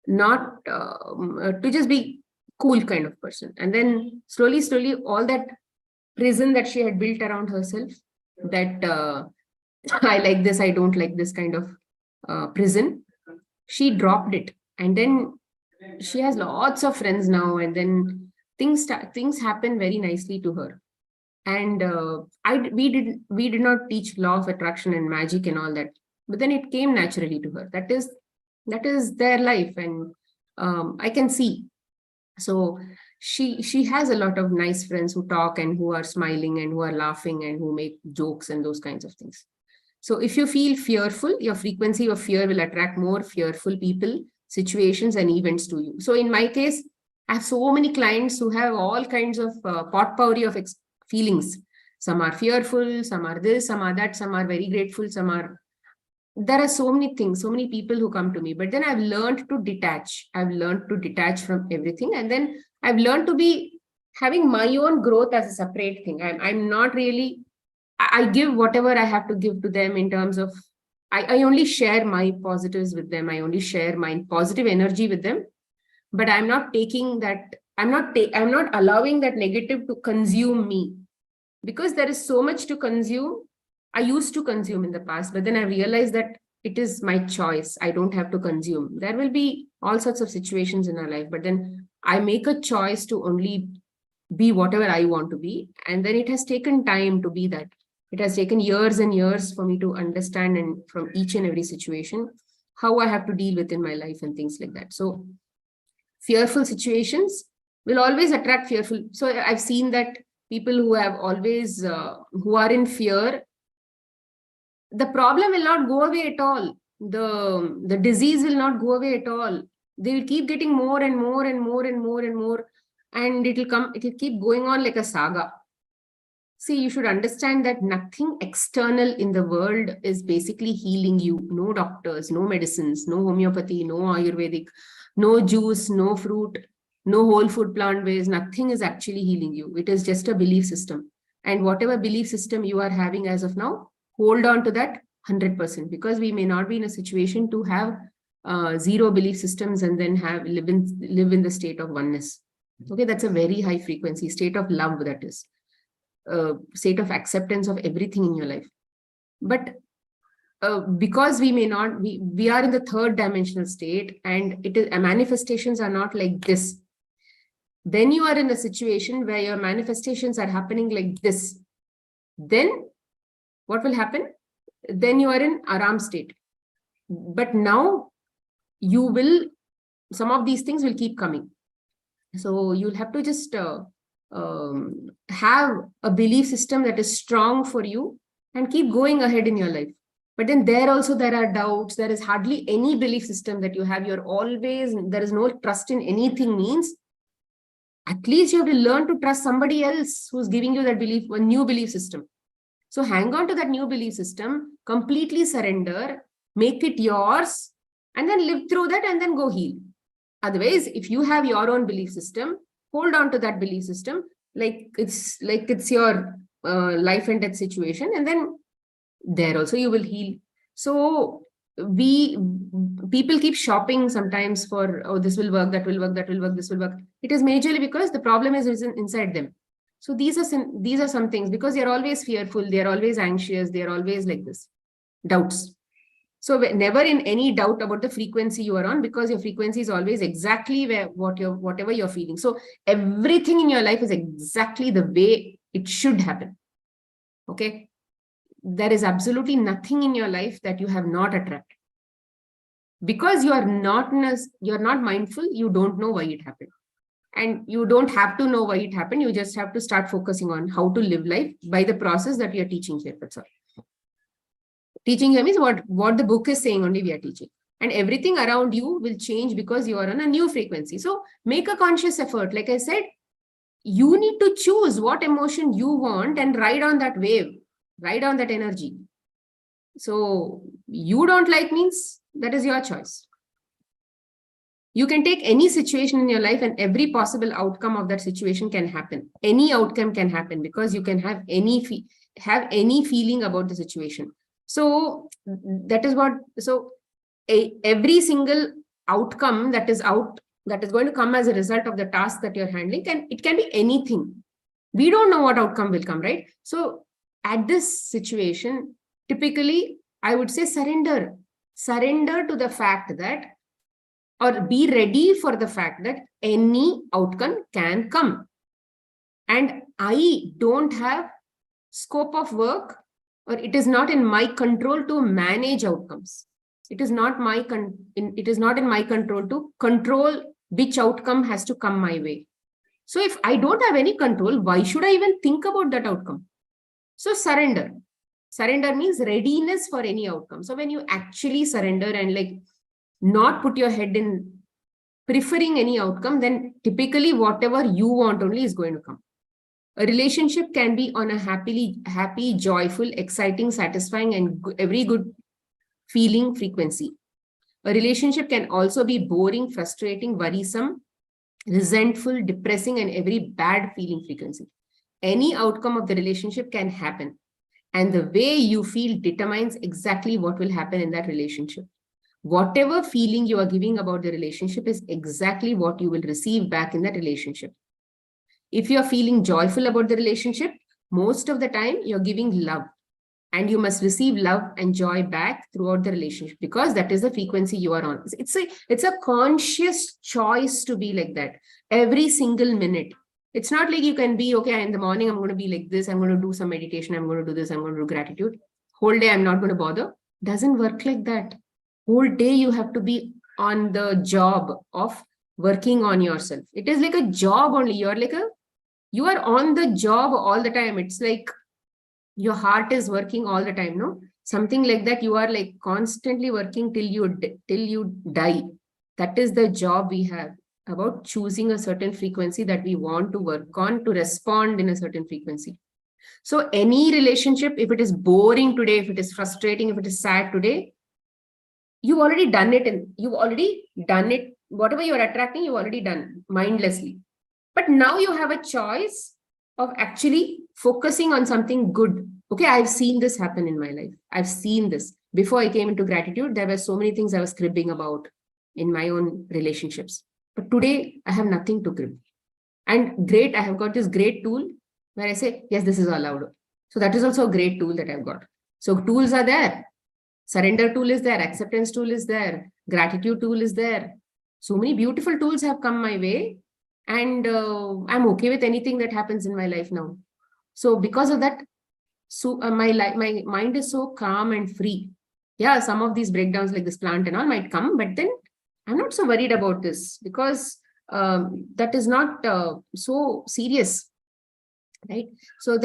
not to just be cool kind of person. And then slowly, all that prison that she had built around herself, that I like this, I don't like this kind of prison, she dropped it. And then she has lots of friends now. And then things happen very nicely to her. And we did not teach law of attraction and magic and all that, but then it came naturally to her. That is their life. And I can see. So she has a lot of nice friends who talk and who are smiling and who are laughing and who make jokes and those kinds of things. So if you feel fearful, your frequency of fear will attract more fearful people, situations, and events to you. So in my case, I have so many clients who have all kinds of potpourri of feelings. Some are fearful, some are this, some are that, some are very grateful, some are. There are so many things, so many people who come to me. But then I've learned to detach. I've learned to detach from everything. And then I've learned to be having my own growth as a separate thing. I'm not really, I give whatever I have to give to them in terms of, I only share my positives with them. I only share my positive energy with them. But I'm not taking that, I'm not allowing that negative to consume me, because there is so much to consume. I used to consume in the past, but then I realized that it is my choice. I don't have to consume. There will be all sorts of situations in our life, but then I make a choice to only be whatever I want to be. And then it has taken time to be that. It has taken years and years for me to understand, and from each and every situation, how I have to deal with in my life and things like that. So fearful situations will always attract fearful. So I've seen that people who have always, who are in fear, the problem will not go away at all. The disease will not go away at all. They will keep getting more and more and more and more and more. And it will keep going on like a saga. See, you should understand that nothing external in the world is basically healing you. No doctors, no medicines, no homeopathy, no Ayurvedic, no juice, no fruit, no whole food plant-based. Nothing is actually healing you. It is just a belief system. And whatever belief system you are having as of now, hold on to that 100%, because we may not be in a situation to have zero belief systems and then live in the state of oneness. Okay, that's a very high frequency state of love, that is. State of acceptance of everything in your life. But because we may not, we are in the third dimensional state, and it is, manifestations are not like this. Then you are in a situation where your manifestations are happening like this. Then what will happen? Then you are in Aram state. But now you will, some of these things will keep coming. So you'll have to just have a belief system that is strong for you and keep going ahead in your life. But then there are doubts. There is hardly any belief system that you have. You're always, there is no trust in anything, means at least you have to learn to trust somebody else who's giving you that belief, a new belief system. So hang on to that new belief system, completely surrender, make it yours, and then live through that and then go heal. Otherwise, if you have your own belief system, hold on to that belief system like it's your life and death situation, and then there also you will heal. So people keep shopping sometimes for, oh, this will work, that will work, that will work, this will work. It is majorly because the problem is inside them. So these are some things, because they're always fearful, they're always anxious, they're always like this, doubts. So never in any doubt about the frequency you are on, because your frequency is always exactly whatever you're feeling. So everything in your life is exactly the way it should happen. Okay. There is absolutely nothing in your life that you have not attracted. Because you're not mindful, you don't know why it happened. And you don't have to know why it happened. You just have to start focusing on how to live life by the process that we are teaching here. That's all. Teaching here means what the book is saying only we are teaching. And everything around you will change because you are on a new frequency. So make a conscious effort. Like I said, you need to choose what emotion you want and ride on that wave, ride on that energy. So you don't like means that is your choice. You can take any situation in your life and every possible outcome of that situation can happen. Any outcome can happen because you can have any feeling about the situation. So that is what, so every single outcome that is going to come as a result of the task that you're handling, it can be anything. We don't know what outcome will come, right? So at this situation, typically, I would say surrender to the fact that, or be ready for the fact that any outcome can come. And I don't have scope of work, or it is not in my control to manage outcomes. It is not in my control to control which outcome has to come my way. So if I don't have any control, why should I even think about that outcome? So surrender. Surrender means readiness for any outcome. So when you actually surrender and like not put your head in preferring any outcome, then typically whatever you want only is going to come. A relationship can be on a happy, joyful, exciting, satisfying, and every good feeling frequency. A relationship can also be boring, frustrating, worrisome, resentful, depressing, and every bad feeling frequency. Any outcome of the relationship can happen. And the way you feel determines exactly what will happen in that relationship. Whatever feeling you are giving about the relationship is exactly what you will receive back in that relationship. If you are feeling joyful about the relationship, most of the time you're giving love. And you must receive love and joy back throughout the relationship, because that is the frequency you are on. It's a conscious choice to be like that every single minute. It's not like you can be, okay, in the morning, I'm going to be like this. I'm going to do some meditation. I'm going to do this. I'm going to do gratitude. Whole day, I'm not going to bother. Doesn't work like that. Whole day, you have to be on the job of working on yourself. It is like a job only. You are on the job all the time. It's like your heart is working all the time, no? Something like that. You are like constantly working till you die. That is the job we have, about choosing a certain frequency that we want to work on to respond in a certain frequency. So any relationship, if it is boring today, if it is frustrating, if it is sad today, you've already done it, and you've already done it. Whatever you're attracting, you've already done mindlessly. But now you have a choice of actually focusing on something good. Okay, I've seen this happen in my life. I've seen this. Before I came into gratitude, there were so many things I was cribbing about in my own relationships. But today, I have nothing to crib. And great, I have got this great tool where I say, yes, this is allowed. So that is also a great tool that I've got. So tools are there. Surrender tool is there. Acceptance tool is there. Gratitude tool is there. So many beautiful tools have come my way. And I'm okay with anything that happens in my life now. So because of that, my mind is so calm and free. Yeah, some of these breakdowns like this plant and all might come, but then I'm not so worried about this, because that is not so serious, right? So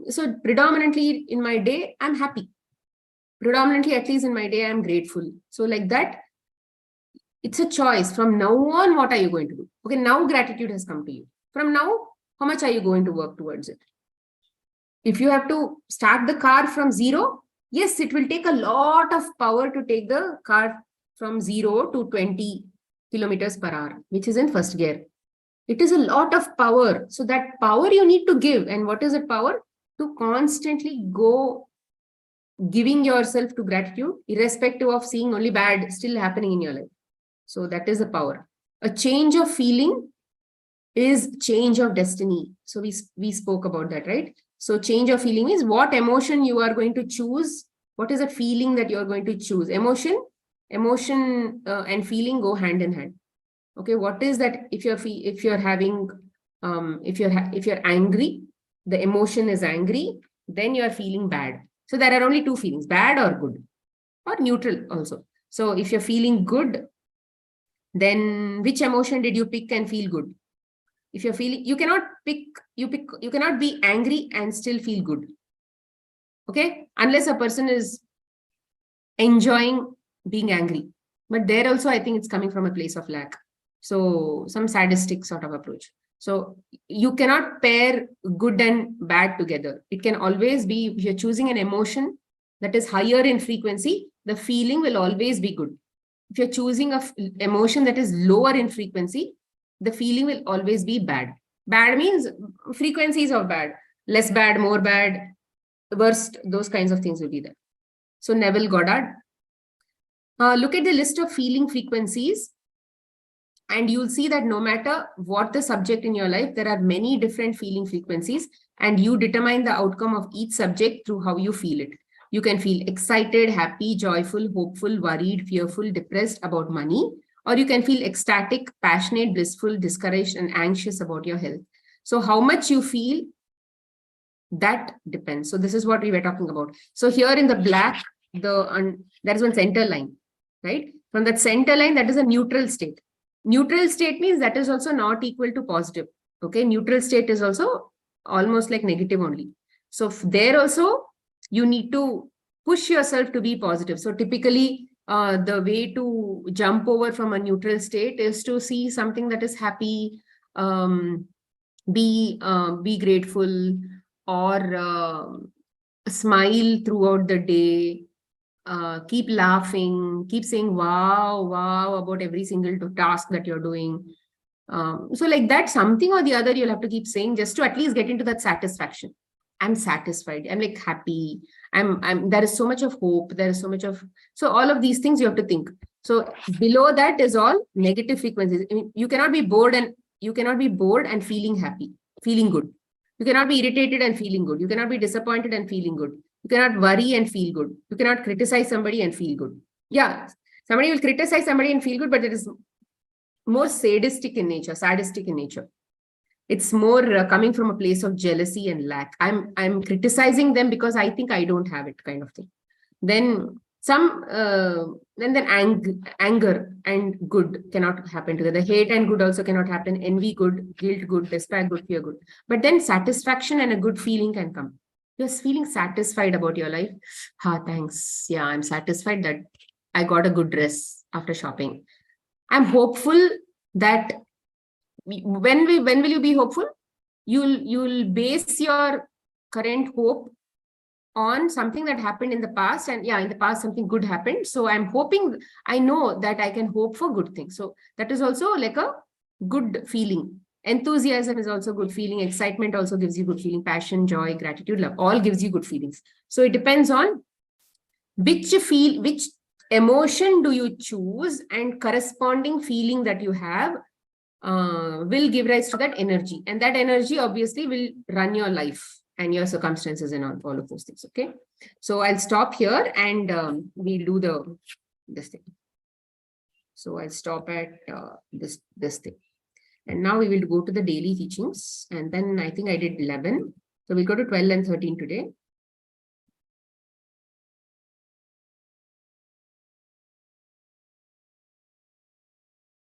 so predominantly in my day, I'm happy. Predominantly, at least in my day, I'm grateful. So like that, it's a choice. From now on, what are you going to do? Okay, now gratitude has come to you. From now, how much are you going to work towards it? If you have to start the car from zero, yes, it will take a lot of power to take the car from 0 to 20 kilometers per hour, which is in first gear. It is a lot of power. So that power you need to give. And what is that power? To constantly go giving yourself to gratitude, irrespective of seeing only bad still happening in your life. So that is the power. A change of feeling is change of destiny. So we spoke about that, right? So change of feeling is what emotion you are going to choose. What is the feeling that you're going to choose? Emotion and feeling go hand in hand. Okay, what is that? If you're angry, the emotion is angry, then you are feeling bad. So there are only two feelings, bad or good, or neutral also. So if you're feeling good, then which emotion did you pick and feel good? If you're feeling, you cannot be angry and still feel good. Okay, unless a person is enjoying being angry. But there also, I think it's coming from a place of lack. So some sadistic sort of approach. So you cannot pair good and bad together. It can always be, if you're choosing an emotion that is higher in frequency, the feeling will always be good. If you're choosing an emotion that is lower in frequency, the feeling will always be bad. Bad means frequencies of bad, less bad, more bad, worst, those kinds of things will be there. So Neville Goddard, look at the list of feeling frequencies, and you'll see that no matter what the subject in your life, there are many different feeling frequencies, and you determine the outcome of each subject through how you feel it. You can feel excited, happy, joyful, hopeful, worried, fearful, depressed about money, or you can feel ecstatic, passionate, blissful, discouraged, and anxious about your health. So how much you feel, that depends. So this is what we were talking about. So here in the black, there is one center line, right? From that center line, that is a neutral state. Neutral state means that is also not equal to positive. Okay, neutral state is also almost like negative only. So there also, you need to push yourself to be positive. So typically, the way to jump over from a neutral state is to see something that is happy, be grateful, or smile throughout the day. Keep laughing, keep saying wow, wow about every single task that you're doing. So like that, something or the other, you'll have to keep saying just to at least get into that satisfaction. I'm satisfied. I'm like happy. There is so much of hope. There is so much of, so all of these things you have to think. So below that is all negative frequencies. I mean, you cannot be bored and feeling happy, feeling good. You cannot be irritated and feeling good. You cannot be disappointed and feeling good. You cannot worry and feel good. You cannot criticize somebody and feel good. Yeah, somebody will criticize somebody and feel good, but it is more sadistic in nature, sadistic in nature. It's more coming from a place of jealousy and lack. I'm criticizing them because I think I don't have it, kind of thing. Then anger and good cannot happen together. Hate and good also cannot happen. Envy good, guilt good, despair good, fear good. But then satisfaction and a good feeling can come. You're feeling satisfied about your life. Thanks. Yeah, I'm satisfied that I got a good dress after shopping. I'm hopeful that when will you be hopeful? You'll base your current hope on something that happened in the past, and in the past something good happened. So I'm hoping, I know that I can hope for good things. So that is also like a good feeling. Enthusiasm is also good feeling. Excitement also gives you good feeling. Passion, joy, gratitude, love, all gives you good feelings. So it depends on which emotion do you choose, and corresponding feeling that you have will give rise to that energy, and that energy obviously will run your life and your circumstances and all of those things. Okay, so I'll stop here and we'll do this thing. So I'll stop at this thing, and now we will go to the daily teachings, and then I think I did 11, so we'll go to 12 and 13 today.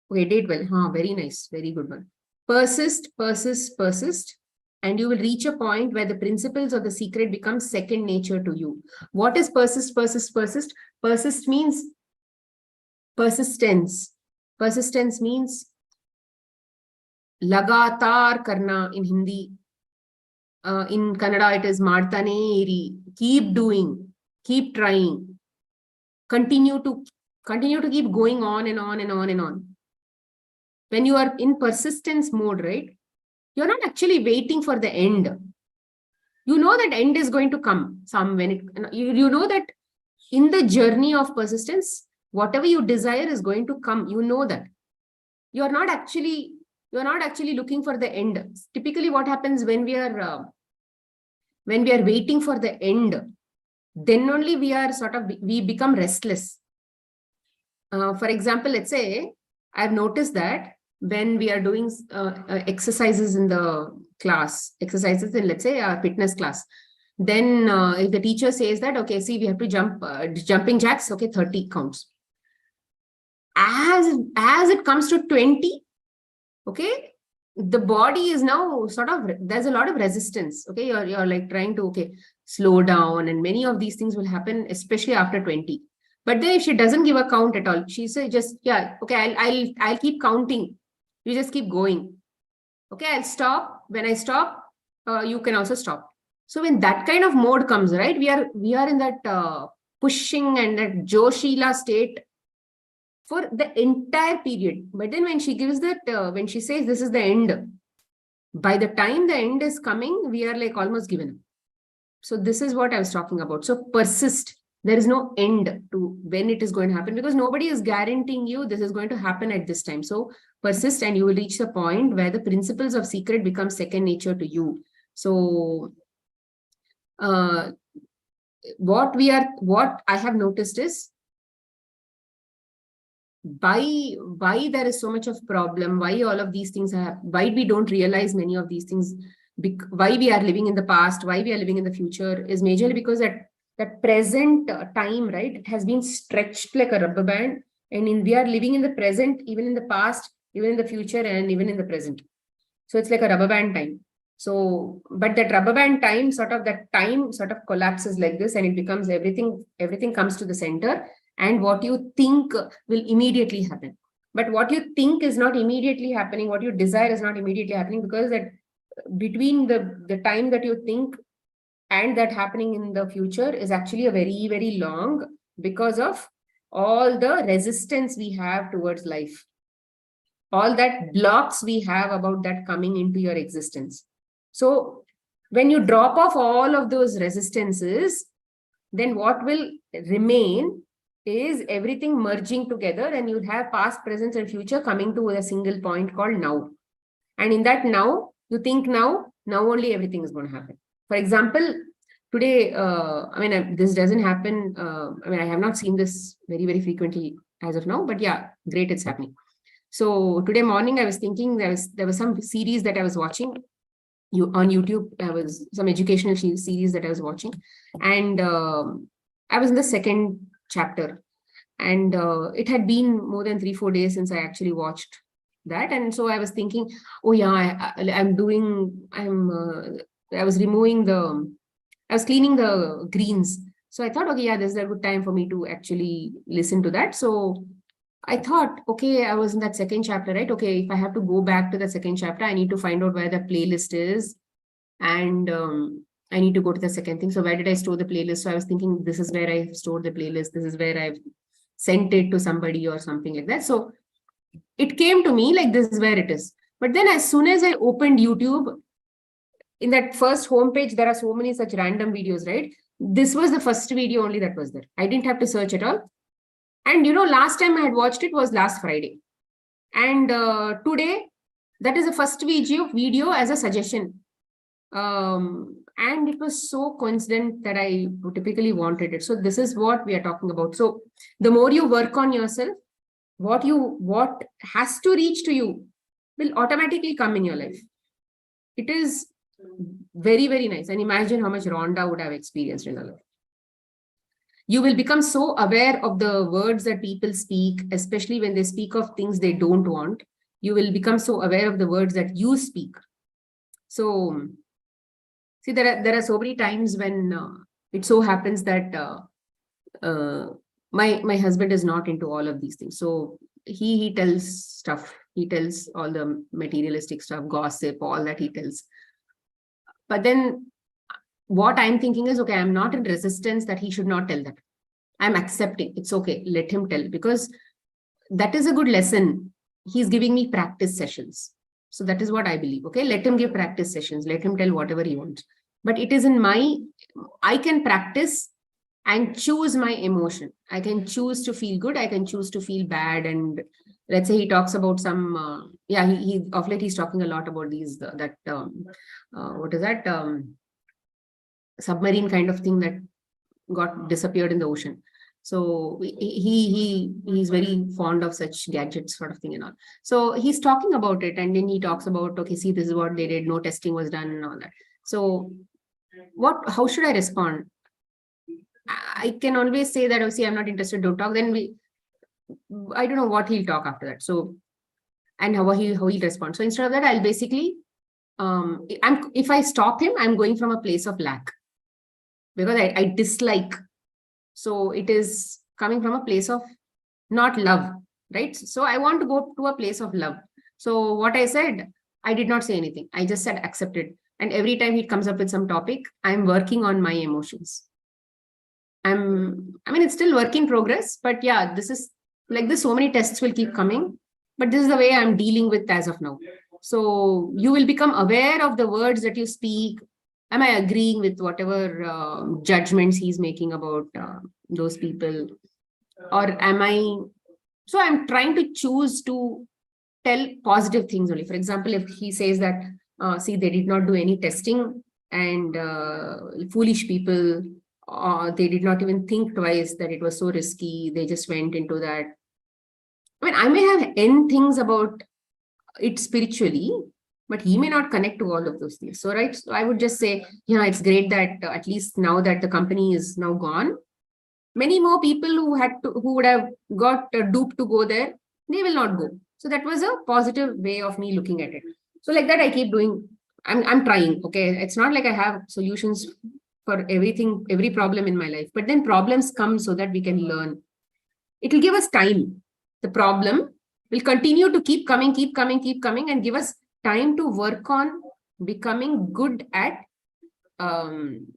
Okay, day 12. Very nice. Very good one. Persist, persist, persist. And you will reach a point where the principles of the secret become second nature to you. What is persist, persist, persist? Persist means persistence. Persistence means lagatar karna in Hindi. In Kannada, it is martane eri. Keep doing, keep trying. Continue to keep going on and on and on and on. When you are in persistence mode, right? You're not actually waiting for the end. You know that end is going to come you know that in the journey of persistence, whatever you desire is going to come. You know that. You're not actually looking for the end. Typically, what happens when we are waiting for the end, then only we become restless. For example, let's say I've noticed that when we are doing exercises in the class, exercises in, let's say, a fitness class, then if the teacher says that, okay, see, we have to jump jumping jacks, okay, 30 counts. As it comes to 20, okay, the body is now there's a lot of resistance. Okay, you're like trying to, okay, slow down, and many of these things will happen, especially after 20. But then if she doesn't give a count at all, she says just, okay, I'll keep counting. You just keep going. Okay, I'll stop. When I stop, you can also stop. So when that kind of mode comes, right, we are in that pushing and that Joshila state for the entire period. But then when she gives that, when she says this is the end, by the time the end is coming, we are like almost given up. So this is what I was talking about. So persist. There is no end to when it is going to happen, because nobody is guaranteeing you this is going to happen at this time. So persist, and you will reach the point where the principles of secret become second nature to you. So what I have noticed is why there is so much of problem, why all of these things have, why we don't realize many of these things, why we are living in the past, why we are living in the future, is majorly because that present time, right, it has been stretched like a rubber band, and we are living in the present, even in the past, even in the future, and even in the present. So it's like a rubber band time. So, but that rubber band time, that time collapses like this, and it becomes everything comes to the center, and what you think will immediately happen. But what you think is not immediately happening, what you desire is not immediately happening, because that between the time that you think and that happening in the future is actually a very, very long, because of all the resistance we have towards life, all that blocks we have about that coming into your existence. So when you drop off all of those resistances, then what will remain is everything merging together, and you have past, present, and future coming to a single point called now. And in that now, you think now only everything is going to happen. For example, today, this doesn't happen. I have not seen this very, very frequently as of now, but yeah, great, it's happening. So today morning, I was thinking there was some series that I was watching on YouTube. There was some educational series that I was watching, and I was in the second chapter, and it had been more than 3-4 days since I actually watched that. And so I was thinking, oh yeah, I was cleaning the greens. So I thought, okay, yeah, this is a good time for me to actually listen to that. So I thought, okay, I was in that second chapter, right? Okay, if I have to go back to the second chapter, I need to find out where the playlist is. And I need to go to the second thing. So where did I store the playlist? So I was thinking, this is where I stored the playlist. This is where I've sent it to somebody or something like that. So it came to me like, this is where it is. But then as soon as I opened YouTube, in that first homepage, there are so many such random videos, right? This was the first video only that was there. I didn't have to search at all. And last time I had watched it was last Friday. And today, that is the first video as a suggestion. And it was so coincident that I typically wanted it. So this is what we are talking about. So the more you work on yourself, what has to reach to you will automatically come in your life. It is very, very nice. And imagine how much Rhonda would have experienced in her life. You will become so aware of the words that people speak, especially when they speak of things they don't want. You will become so aware of the words that you speak. So, see, there are so many times when it so happens that my husband is not into all of these things. So he tells stuff. He tells all the materialistic stuff, gossip, all that he tells. But then what I'm thinking is, okay, I'm not in resistance that he should not tell that. I'm accepting. It's okay. Let him tell, because that is a good lesson. He's giving me practice sessions. So that is what I believe. Okay, let him give practice sessions. Let him tell whatever he wants. But it is I can practice and choose my emotion. I can choose to feel good. I can choose to feel bad. And let's say he talks about some, he of late he's talking a lot about these, what is that? Submarine kind of thing that got disappeared in the ocean. So he's very fond of such gadgets sort of thing and all. So he's talking about it, and then he talks about, okay, see, this is what they did. No testing was done and all that. So how should I respond? I can always say that, oh, see, I'm not interested, don't talk. Then I don't know what he'll talk after that. So, and how he'll respond. So instead of that, I'll basically, if I stop him, I'm going from a place of lack, because I dislike. So it is coming from a place of not love, right? So I want to go to a place of love. So what I said, I did not say anything. I just said accepted. And every time he comes up with some topic, I'm working on my emotions. It's still work in progress, but yeah, this is like this. So many tests will keep coming, but this is the way I'm dealing with as of now. So you will become aware of the words that you speak. Am I agreeing with whatever judgments he's making about those people? Or am I? So I'm trying to choose to tell positive things only. For example, if he says that, see, they did not do any testing, and foolish people, they did not even think twice that it was so risky. They just went into that. I may have n things about it spiritually, but he may not connect to all of those things. So, right. So I would just say, it's great that at least now that the company is now gone, many more people who would have got duped to go there, they will not go. So that was a positive way of me looking at it. So like that, I keep doing, I'm trying. Okay. It's not like I have solutions for everything, every problem in my life, but then problems come so that we can learn. It will give us time. The problem will continue to keep coming, and give us time to work on becoming good at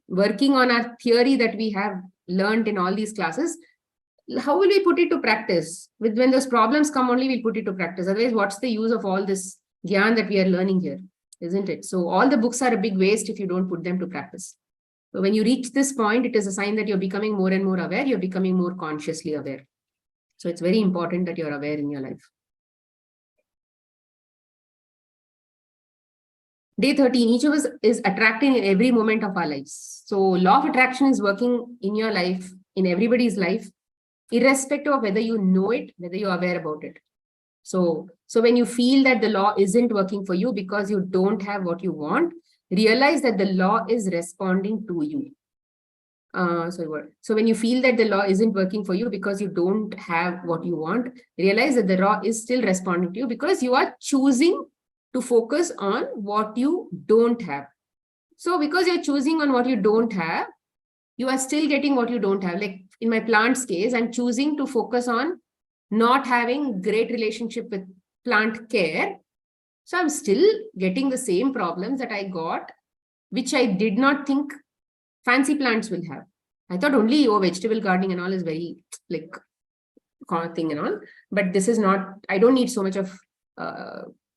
working on our theory that we have learned in all these classes. How will we put it to practice? When those problems come, only we'll put it to practice. Otherwise, what's the use of all this gyan that we are learning here, isn't it? So all the books are a big waste if you don't put them to practice. So when you reach this point, it is a sign that you're becoming more and more aware. You're becoming more consciously aware. So it's very important that you're aware in your life. Day 13, each of us is attracting in every moment of our lives. So law of attraction is working in your life, in everybody's life, irrespective of whether you know it, whether you're aware about it. So when you feel that the law isn't working for you because you don't have what you want, realize that the law is responding to you. So when you feel that the law isn't working for you because you don't have what you want, realize that the law is still responding to you because you are choosing to focus on what you don't have. So because you're choosing on what you don't have, you are still getting what you don't have. Like in my plants case, I'm choosing to focus on not having great relationship with plant care. So I'm still getting the same problems that I got, which I did not think fancy plants will have. I thought only vegetable gardening and all is very like thing and all, but this is not, I don't need so much of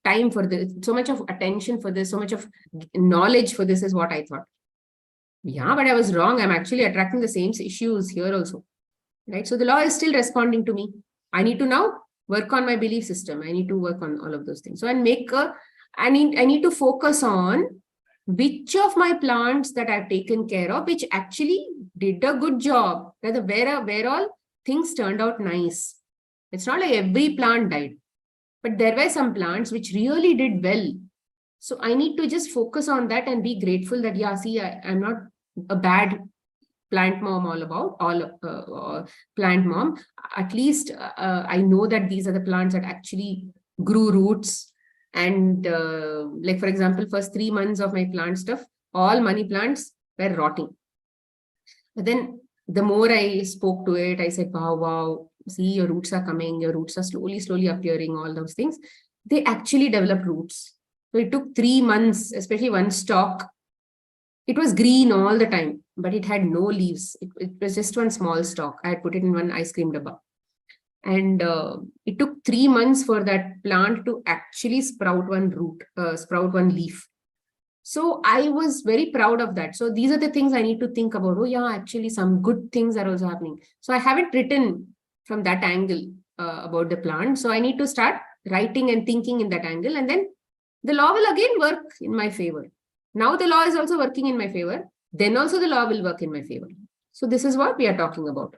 time for this, so much of attention for this, so much of knowledge for this is what I thought. Yeah, but I was wrong. I'm actually attracting the same issues here also, right? So the law is still responding to me. I need to now work on my belief system. I need to work on all of those things. So I need to focus on which of my plants that I've taken care of, which actually did a good job, where all things turned out nice. It's not like every plant died, but there were some plants which really did well. So I need to just focus on that and be grateful that, yeah, see, I'm not a bad plant mom plant mom. At least I know that these are the plants that actually grew roots. And like, for example, first 3 months of my plant stuff, all money plants were rotting. But then the more I spoke to it, I said, wow, see, your roots are coming, your roots are slowly appearing, all those things. They actually developed roots. So it took 3 months, especially one stalk. It was green all the time, but it had no leaves. It was just one small stalk. I had put it in one ice cream dabba. And it took 3 months for that plant to actually sprout one root, sprout one leaf. So I was very proud of that. So these are the things I need to think about. Oh yeah, actually some good things are also happening. So I haven't written from that angle about the plant. So I need to start writing and thinking in that angle. And then the law will again work in my favor. Now the law is also working in my favor. Then also the law will work in my favor. So this is what we are talking about.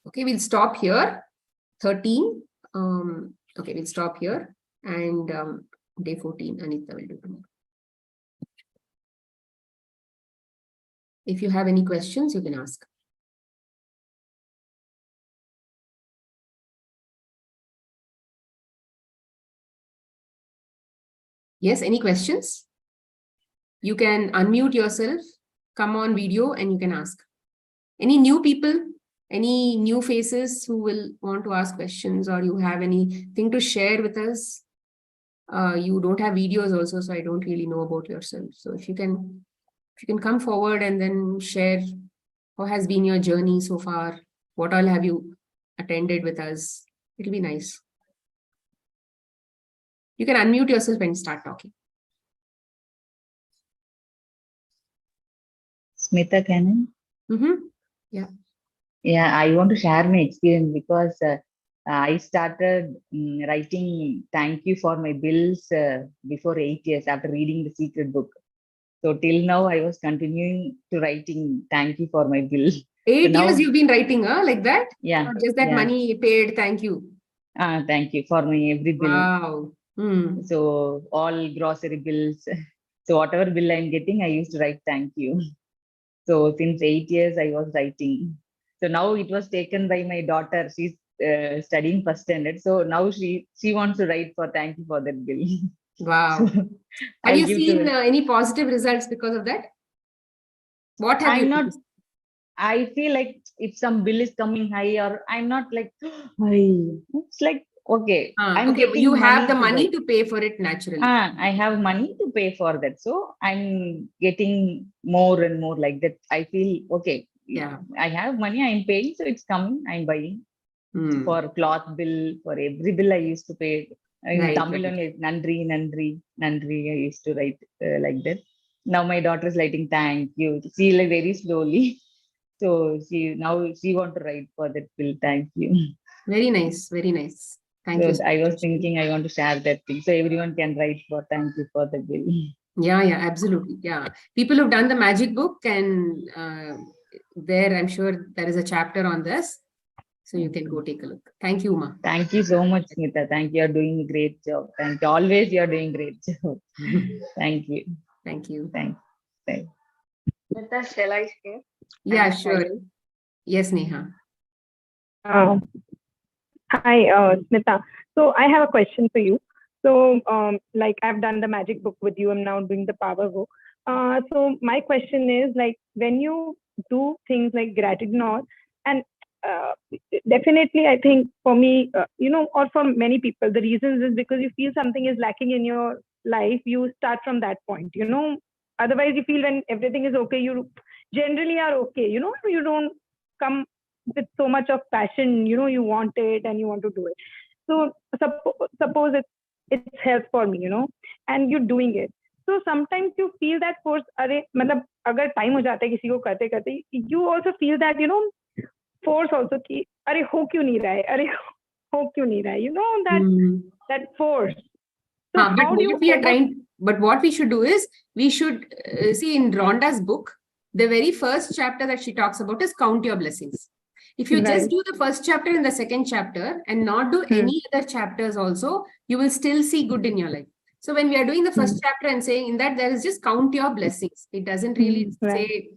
Okay, we'll stop here. 13. Okay, we'll stop here. And day 14, Anita will do tomorrow. If you have any questions, you can ask. Yes, any questions? You can unmute yourself, come on video, and you can ask. Any new people, any new faces who will want to ask questions, or you have anything to share with us? You don't have videos also, so I don't really know about yourself. So if you can come forward and then share how has been your journey so far, what all have you attended with us, it'll be nice. You can unmute yourself and start talking. Smita, can I? Yeah. Yeah, I want to share my experience because I started writing thank you for my bills before 8 years after reading The Secret Book. So till now, I was continuing to writing thank you for my bill. 8 years you've been writing, like that? Yeah. Or just that money paid, thank you. Thank you for my every bill. Wow. So all grocery bills. So whatever bill I'm getting, I used to write thank you. So since 8 years, I was writing. So now it was taken by my daughter. She's studying first standard. So now she wants to write for thank you for that bill. Wow. So have you seen any positive results because of that? What have you noticed? I feel like if some bill is coming high, or I'm not like, it's like, okay, I'm Okay, getting you have the to buy. money to pay for it naturally. I have money to pay for that. So I'm getting more and more like that. I feel, okay, Yeah. I have money, I'm paying, so it's coming, I'm buying. Hmm. For cloth bill, for every bill I used to pay. In Right, Tamil, right. only Nandri, Nandri, Nandri, I used to write like that. Now my daughter is writing thank you. She like very slowly. So she want to write for that bill, thank you. Very nice. Very nice. Thank you So so I was much. thinking I want to share that thing. So everyone can write for thank you for the bill. Yeah, yeah, absolutely. Yeah. People who've done the magic book and there I'm sure there is a chapter on this. So you can go take a look. Thank you, Ma. Thank you so much, Smita. Thank you. You're doing a great job. Thank you. Always you're doing great job. Thank you. Thank you. Thanks. Thanks. Smita, shall I share? Yeah, I'm sure. excited. Yes, Neha. Hi, Smita. So I have a question for you. So, like I've done the magic book with you, I'm now doing the power book. So my question is like when you do things like gratitude and all, and uh, definitely I think for me, or for many people, the reasons is because you feel something is lacking in your life. You start from that point. Otherwise you feel when everything is okay, you generally are okay. You don't come with so much of passion, you want it and you want to do it. So suppose it's health for me, and you're doing it. So sometimes you feel that force, अरे मतलब अगर time हो जाता है किसी को करते करते, you also feel that, force also कि अरे हो क्यों नहीं रहा है, अरे हो क्यों नहीं रहा है, that force. So But how do you what we are overcome? trying, but what we should do is we should see in Rhonda's book, the very first chapter that she talks about is count your blessings. If you Right. just do the first chapter and the second chapter and not do any other chapters also, you will still see good in your life. So when we are doing the first chapter and saying in that there is just count your blessings. It doesn't really Right. say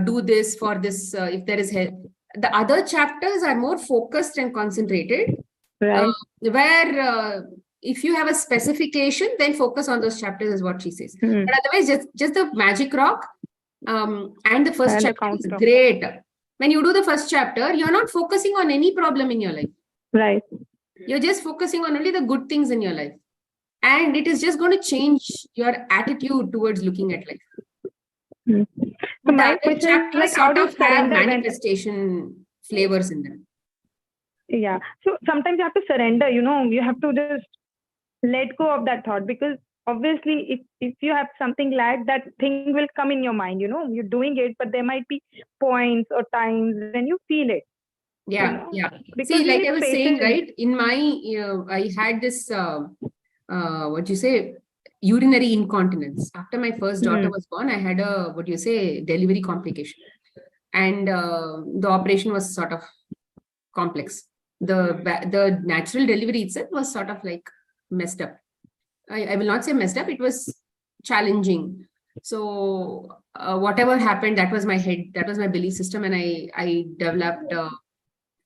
do this for this if there is help. The other chapters are more focused and concentrated. Right. Where if you have a specification, then focus on those chapters is what she says. But otherwise, just the magic rock and the first And the chapter count is rock. great. When you do the first chapter, you're not focusing on any problem in your life. Right. You're just focusing on only the good things in your life. And it is just going to change your attitude towards looking at life. So But my the other question is chapters like, how sort do you of have surrender when? manifestation flavors in them. Yeah. So sometimes you have to surrender, you have to just let go of that thought, because obviously if you have something like that thing will come in your mind, you're doing it, but there might be points or times when you feel it. Yeah, yeah. Because See, you like need I was patience. saying, right, in my, I had this, urinary incontinence. After my first daughter was born, I had a, delivery complication. And the operation was sort of complex. The natural delivery itself was sort of like messed up. I will not say messed up, it was challenging. So whatever happened, that was my head, that was my belief system, and I developed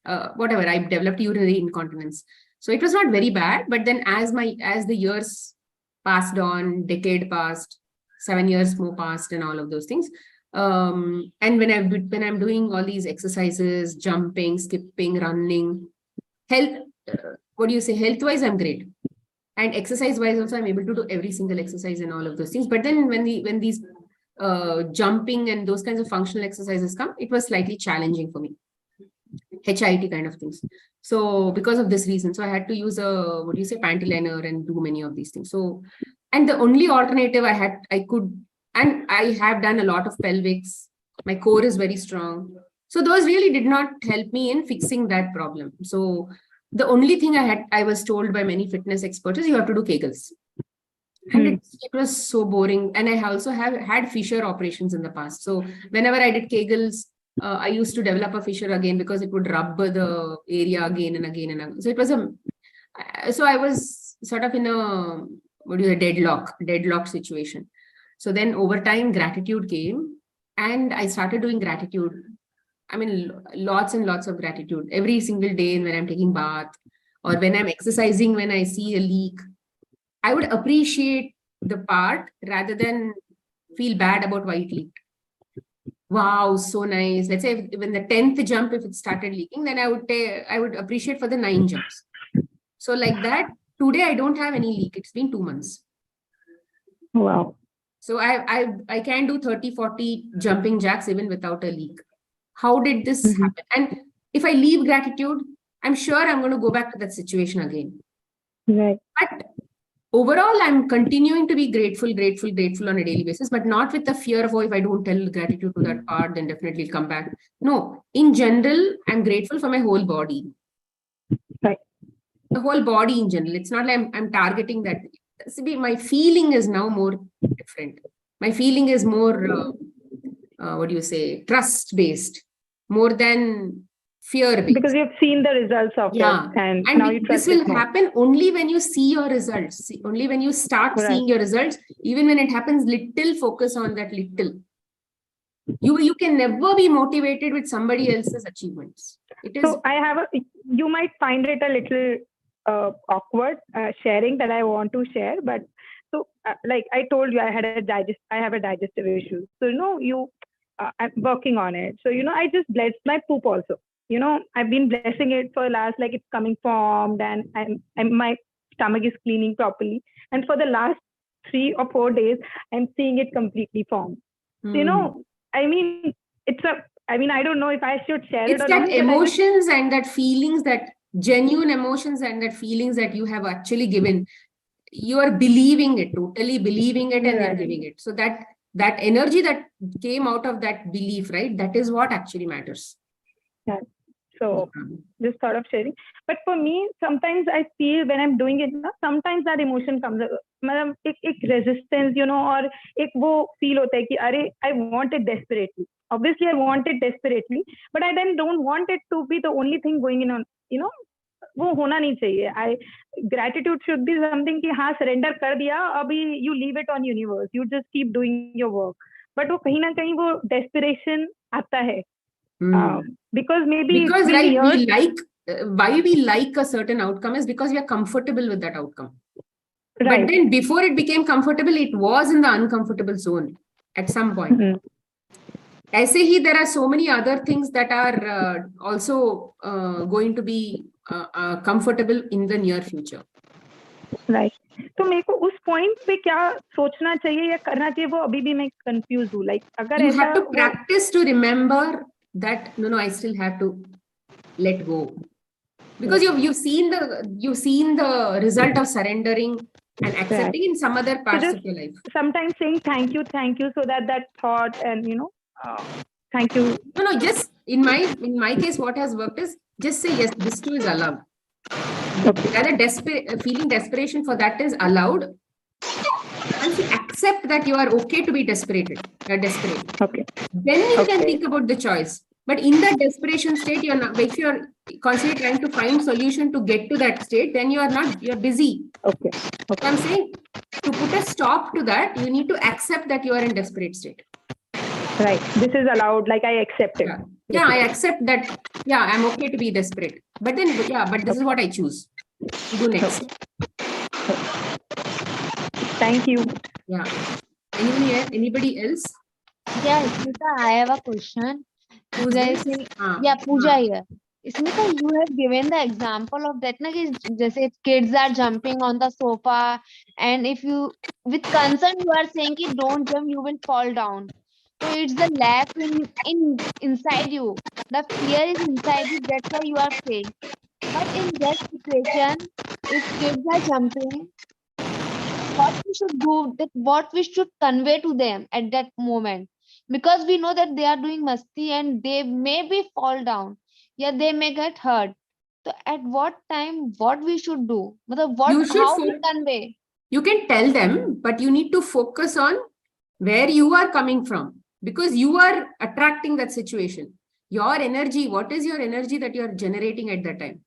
I developed urinary incontinence. So it was not very bad, but then as the years passed on, decade passed, 7 years more passed, and all of those things. And when I'm doing all these exercises, jumping, skipping, running, health-wise, I'm great. And exercise-wise also, I'm able to do every single exercise and all of those things. But then when these jumping and those kinds of functional exercises come, it was slightly challenging for me. HIIT kind of things. So because of this reason, so I had to use a panty liner and do many of these things. So, and the only alternative I have done a lot of pelvics. My core is very strong. So those really did not help me in fixing that problem. So the only thing I was told by many fitness experts is you have to do Kegels. And it was so boring. And I also have had fissure operations in the past. So whenever I did Kegels, I used to develop a fissure again because it would rub the area again and again and again. So it was so I was sort of in a deadlock situation. So then over time, gratitude came and I started doing gratitude. I mean, lots and lots of gratitude every single day when I'm taking bath or when I'm exercising, when I see a leak. I would appreciate the part rather than feel bad about why it leaked. wow, so nice. Let's say when the 10th jump, if it started leaking, then I would appreciate for the 9 jumps. So like that, today I don't have any leak. It's been 2 months. Wow. So I can do 30, 40 jumping jacks even without a leak. How did this Mhm. happen? And if I leave gratitude, I'm sure I'm going to go back to that situation again. Right. But overall, I'm continuing to be grateful on a daily basis, but not with the fear of, oh, if I don't tell gratitude to that part, then definitely it'll come back. No, in general, I'm grateful for my whole body. Right. The whole body in general. It's not like I'm targeting that. See, my feeling is now more different. My feeling is more, what do you say, trust-based, more than fear-based. Because you've seen the results of Yeah. it, and And now you this trust will it more. happen only when you see your results. Only when you start Right. seeing your results, even when it happens, little focus on that little. You can never be motivated with somebody else's achievements. It is. So you might find it a little awkward sharing that I want to share, but so like I told you, I have a digestive issue. So I'm working on it. So I just blessed my poop also. I've been blessing it for last, like, it's coming formed, and my stomach is cleaning properly. And for the last 3 or 4 days, I'm seeing it completely formed. So, I mean, I don't know if I should share It's it or that not. But emotions and that feelings, that genuine emotions and that feelings that you have actually given. You are believing it, totally believing it, and you're Right. giving it. So that energy that came out of that belief, right? That is what actually matters. So just thought of sharing. But for me, sometimes I feel when I'm doing it, sometimes that emotion comes. मतलब एक resistance, or एक वो feel होता है कि अरे, I want it desperately. Obviously, I want it desperately, but I then don't want it to be the only thing going on. वो होना नहीं चाहिए. Gratitude should be something कि हाँ, surrender कर दिया, अभी you leave it on universe. You just keep doing your work. But वो कहीं ना कहीं वो desperation आता है. Because right, we like why we like a certain outcome is because we are comfortable with that outcome. Right. But then before it became comfortable, it was in the uncomfortable zone at some point. ऐसे ही there are so many other things that are also going to be comfortable in the near future. Right. तो मेरे को उस point पे क्या सोचना चाहिए या करना चाहिए, वो अभी भी मैं कंफ्यूज हूँ. लाइक अगर you have to practice to remember that no, I still have to let go, because you've seen the result of surrendering and accepting in some other parts of your life. Sometimes saying thank you, so that thought and thank you. No, just in my case, what has worked is just say yes, this too is allowed. Rather feeling desperation for that is allowed. Once you accept that you are okay to be desperate, okay, then you can think about the choice. But in that desperation state, you're not. If you're constantly trying to find solution to get to that state, then you are not. You're busy. Okay. So I'm saying to put a stop to that, you need to accept that you are in desperate state. Right. This is allowed. Like I accept it. Yeah, I accept that. Yeah, I'm okay to be desperate. But then, but this is what I choose to do next. Thank you. Yeah. Anybody else? Yeah, Smita, I have a question. Who's this? Yeah, Pooja here. Smita, you have given the example of that, na, कि जैसे kids are jumping on the sofa, and if you, with concern, you are saying कि don't jump, you will fall down. So it's the lack inside you. The fear is inside you. That's why you are saying. But in that situation, if kids are jumping, what we should do, that what we should convey to them at that moment, because we know that they are doing masti and they maybe fall down, yeah, they may get hurt. So at what time, what we should do, how we convey? You can tell them, but you need to focus on where you are coming from, because you are attracting that situation. Your energy, what is your energy that you are generating at that time?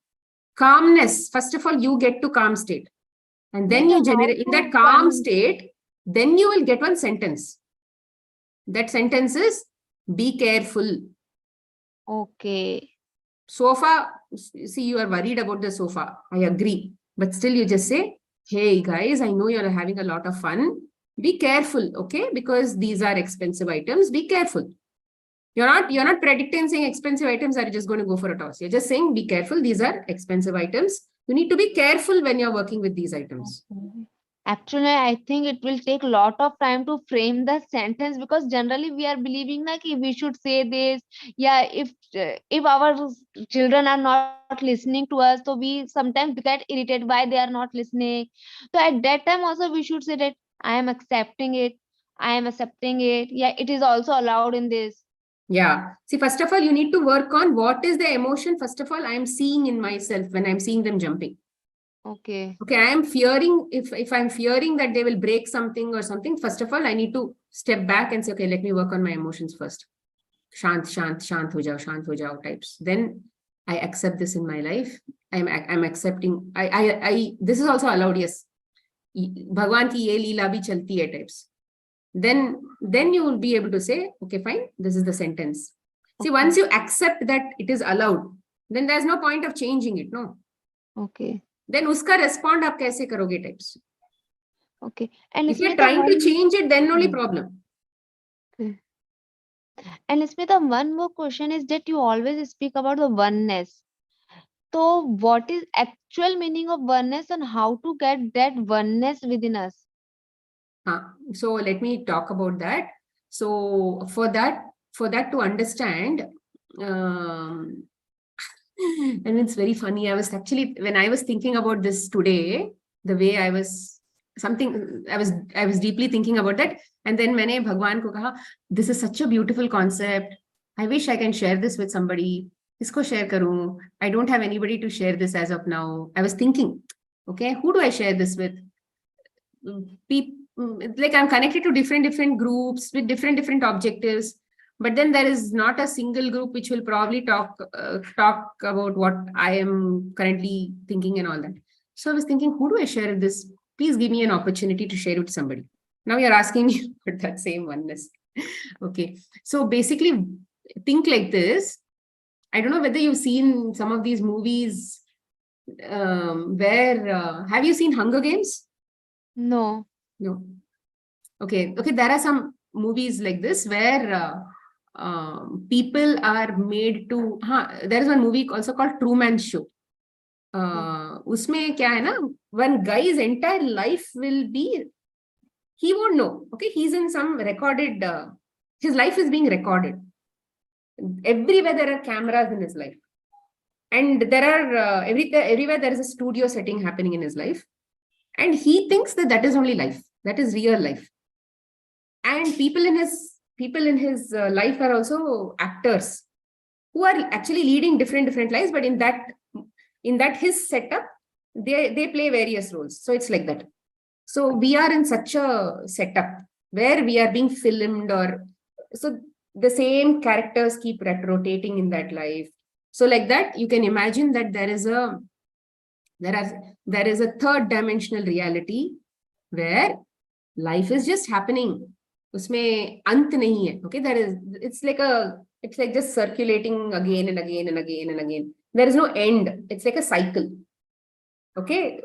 Calmness. First of all, you get to calm state. And then you generate in that calm state, then you will get one sentence. That sentence is, be careful. Okay. Sofa, see, you are worried about the sofa. I agree. But still you just say, hey guys, I know you're having a lot of fun. Be careful, okay? Because these are expensive items. Be careful. You're not predicting saying expensive items are just going to go for a toss. You're just saying be careful. These are expensive items. You need to be careful when you're working with these items. Actually, I think it will take a lot of time to frame the sentence, because generally we are believing like we should say this. Yeah, if our children are not listening to us, so we sometimes get irritated why they are not listening. So at that time also we should say that I am accepting it. I am accepting it. Yeah, it is also allowed in this. Yeah. See, first of all, you need to work on what is the emotion. First of all, I'm seeing in myself when I'm seeing them jumping. Okay. Okay, I am fearing, if I'm fearing that they will break something or something, first of all, I need to step back and say, okay, let me work on my emotions first. Shant, shant ho jao types. Then I accept this in my life. I'm accepting. This is also allowed. Yes. Bhagwan ki ye leela bhi chalti hai types. Then you will be able to say, okay, fine. This is the sentence. See, once you accept that it is allowed, then there's no point of changing it. No. Okay. Then uska respond aap kaise karoge types. Okay. And If you're Smita, trying to change it, then only problem. And Smita, one more question is that you always speak about the oneness. So, what is actual meaning of oneness and how to get that oneness within us? So let me talk about that. So for that to understand, and it's very funny. I was actually, when I was thinking about this today, the way I was deeply thinking about that. And then मैंने भगवान को कहा, this is such a beautiful concept. I wish I can share this with somebody. इसको share करूं. I don't have anybody to share this as of now. I was thinking, okay, who do I share this with? People, like I'm connected to different groups with different objectives, but then there is not a single group which will probably talk about what I am currently thinking and all that. So I was thinking, who do I share this? Please give me an opportunity to share it with somebody. Now you're asking me for that same oneness. Okay, so basically think like this. I don't know whether you've seen some of these movies where have you seen Hunger Games? No. No. Okay. There are some movies like this where people are made to. There is one movie also called Truman Show. Usme kya hai na? One guy's entire life will be. He won't know. Okay, he's in some recorded. His life is being recorded. Everywhere there are cameras in his life, and there are everywhere there is a studio setting happening in his life. And he thinks that is only life. That is real life. And people in his life are also actors who are actually leading different lives. But in that his setup, they play various roles. So it's like that. So we are in such a setup where we are being filmed, or so the same characters keep rotating in that life. So like that, you can imagine that there is a third dimensional reality where life is just happening. Usme ant nahi hai. Okay, it's like just circulating again and again and again and again. There is no end. It's like a cycle. Okay,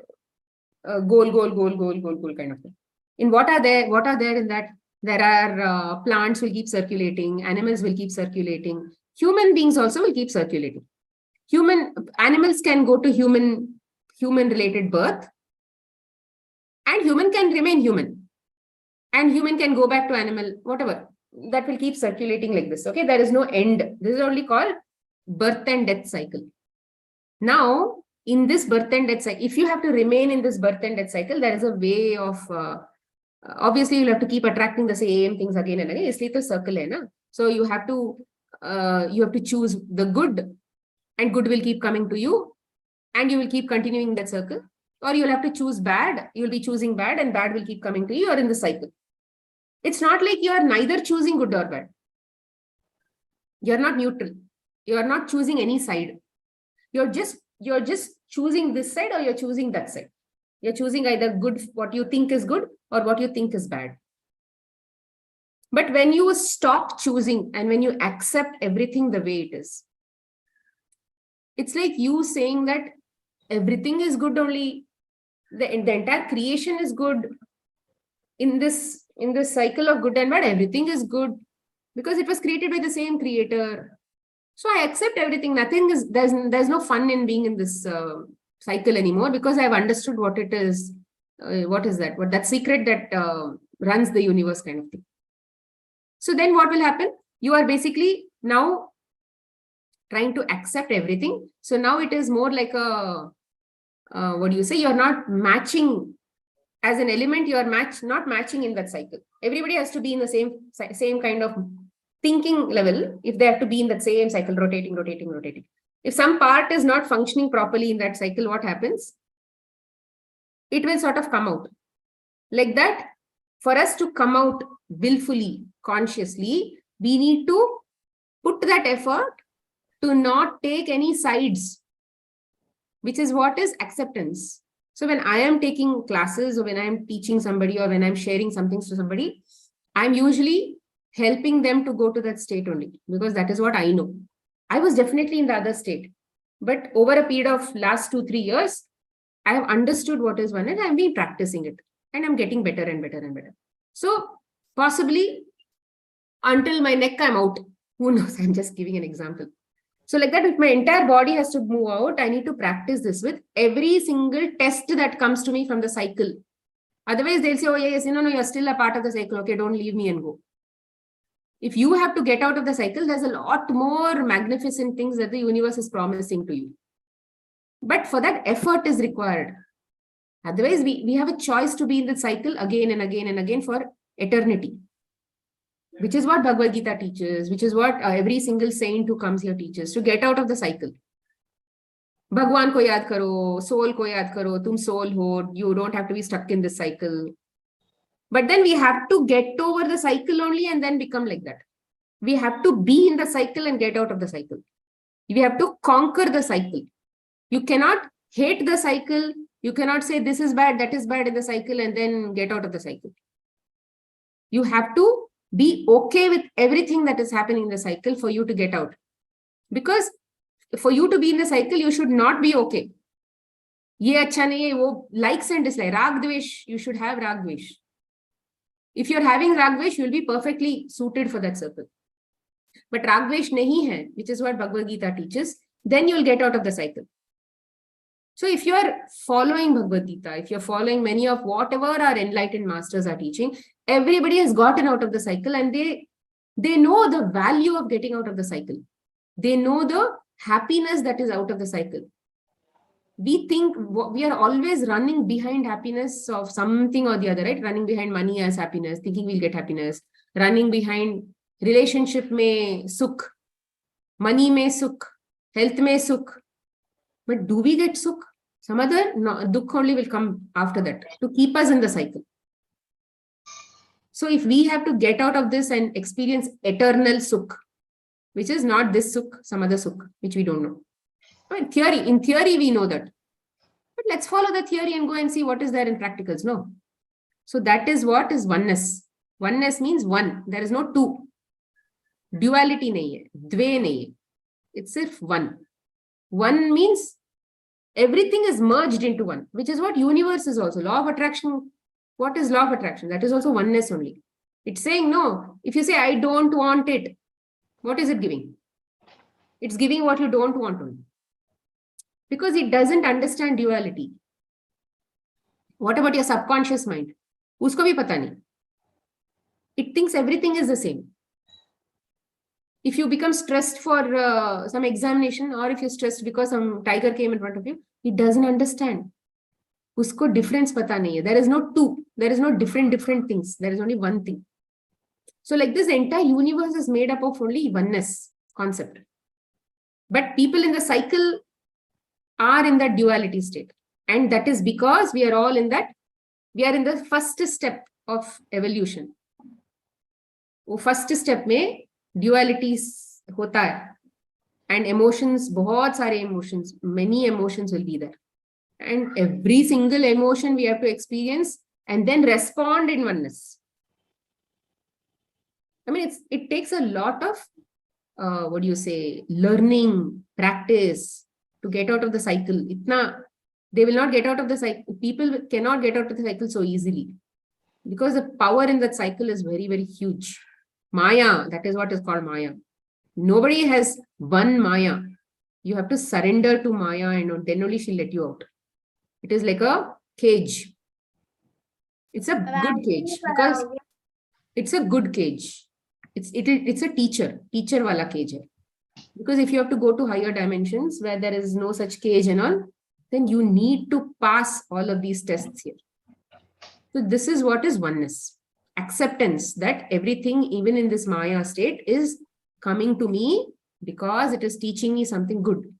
goal kind of thing. In what are there in that? There are plants will keep circulating, animals will keep circulating, human beings also will keep circulating. Animals can go to human related birth, and human can remain human, and human can go back to animal, whatever. That will keep circulating like this. Okay, there is no end. This is only called birth and death cycle. Now, in this birth and death cycle, if you have to remain in this birth and death cycle, there is a way of obviously you'll have to keep attracting the same things again and again. Isliye to circle hai na? So you have to choose the good, and good will keep coming to you, and you will keep continuing that circle. Or you'll have to choose bad. You'll be choosing bad, and bad will keep coming to you. You're in the cycle. It's not like you are neither choosing good or bad. You're not neutral. You're not choosing any side. You're just choosing this side, or you're choosing that side. You're choosing either good, what you think is good, or what you think is bad. But when you stop choosing and when you accept everything the way it is, it's like you saying that everything is good only. The entire creation is good. In this cycle of good and bad, everything is good. because it was created by the same creator. So I accept everything. Nothing is, there's no fun in being in this cycle anymore, because I've understood what it is. What is that? What that secret that runs the universe kind of thing. So then what will happen? You are basically now trying to accept everything. So now it is more like a, what do you say? You're not matching as an element, you are not matching in that cycle. Everybody has to be in the same kind of thinking level if they have to be in that same cycle, rotating. If some part is not functioning properly in that cycle, what happens? It will sort of come out. Like that, for us to come out willfully, consciously, we need to put that effort to not take any sides, which is what is acceptance. So when I am taking classes, or when I'm teaching somebody, or when I'm sharing something to somebody, I'm usually helping them to go to that state only, because that is what I know. I was definitely in the other state, but over a period of last 2-3 years, I have understood what is one, and I've been practicing it, and I'm getting better and better and better. So possibly until my neck, I'm out. Who knows? I'm just giving an example. So like that, if my entire body has to move out, I need to practice this with every single test that comes to me from the cycle. Otherwise, they'll say, oh, yes, no, you're still a part of the cycle. Okay, don't leave me and go. If you have to get out of the cycle, there's a lot more magnificent things that the universe is promising to you. But for that, effort is required. Otherwise, we have a choice to be in the cycle again and again and again for eternity. Which is what Bhagavad Gita teaches, which is what every single saint who comes here teaches, to get out of the cycle. Bhagwan ko yaad karo, soul ko yaad karo, tum soul ho, you don't have to be stuck in this cycle. But then we have to get over the cycle only and then become like that. We have to be in the cycle and get out of the cycle. We have to conquer the cycle. You cannot hate the cycle. You cannot say this is bad, that is bad in the cycle and then get out of the cycle. You have to be okay with everything that is happening in the cycle for you to get out. Because for you to be in the cycle, you should not be okay. Ye acha nahi hai, wo likes and dislikes. Rag dvesh, you should have rag dvesh. If you're having rag dvesh, you'll be perfectly suited for that circle. But rag dvesh nahi hai, which is what Bhagavad Gita teaches, then you'll get out of the cycle. So if you're following Bhagavad Gita, if you're following many of whatever our enlightened masters are teaching, everybody has gotten out of the cycle, and they know the value of getting out of the cycle. They know the happiness that is out of the cycle. We think we are always running behind happiness of something or the other, right? Running behind money as happiness, thinking we'll get happiness. Running behind relationship mein sukh, money mein sukh, health mein sukh. But do we get sukh? Some other dukh only will come after that to keep us in the cycle. So if we have to get out of this and experience eternal sukh, which is not this sukh, some other sukh, which we don't know. I mean, in theory, we know that. But let's follow the theory and go and see what is there in practicals. No. So that is what is oneness. Oneness means one. There is no two. Duality nahi hai. Dve nahi hai. It's sirf one. One means everything is merged into one, which is what universe is also. Law of attraction. What is law of attraction? That is also oneness only. It's saying no. If you say, I don't want it, what is it giving? It's giving what you don't want only. Because it doesn't understand duality. What about your subconscious mind? Usko bhi pata nahi. It thinks everything is the same. If you become stressed for some examination, or if you're stressed because some tiger came in front of you, it doesn't understand. Usko difference pata nahi hai. There is no two. There is no different things. There is only one thing. So like this entire universe is made up of only oneness concept. But people in the cycle are in that duality state. And that is because we are all in that, we are in the first step of evolution. वो first step में dualities होता है. And emotions, बहुत सारे emotions, many emotions will be there. And every single emotion we have to experience and then respond in oneness. I mean, it takes a lot of, learning, practice to get out of the cycle. They will not get out of the cycle. People cannot get out of the cycle so easily because the power in that cycle is very, very huge. Maya, that is what is called Maya. Nobody has won Maya. You have to surrender to Maya and then only she'll let you out. It is like a cage. It's a good cage because it's a good cage. It's a teacher wala cage hai. Because if you have to go to higher dimensions where there is no such cage and all, then you need to pass all of these tests here. So this is what is oneness. Acceptance that everything, even in this Maya state, is coming to me because it is teaching me something good,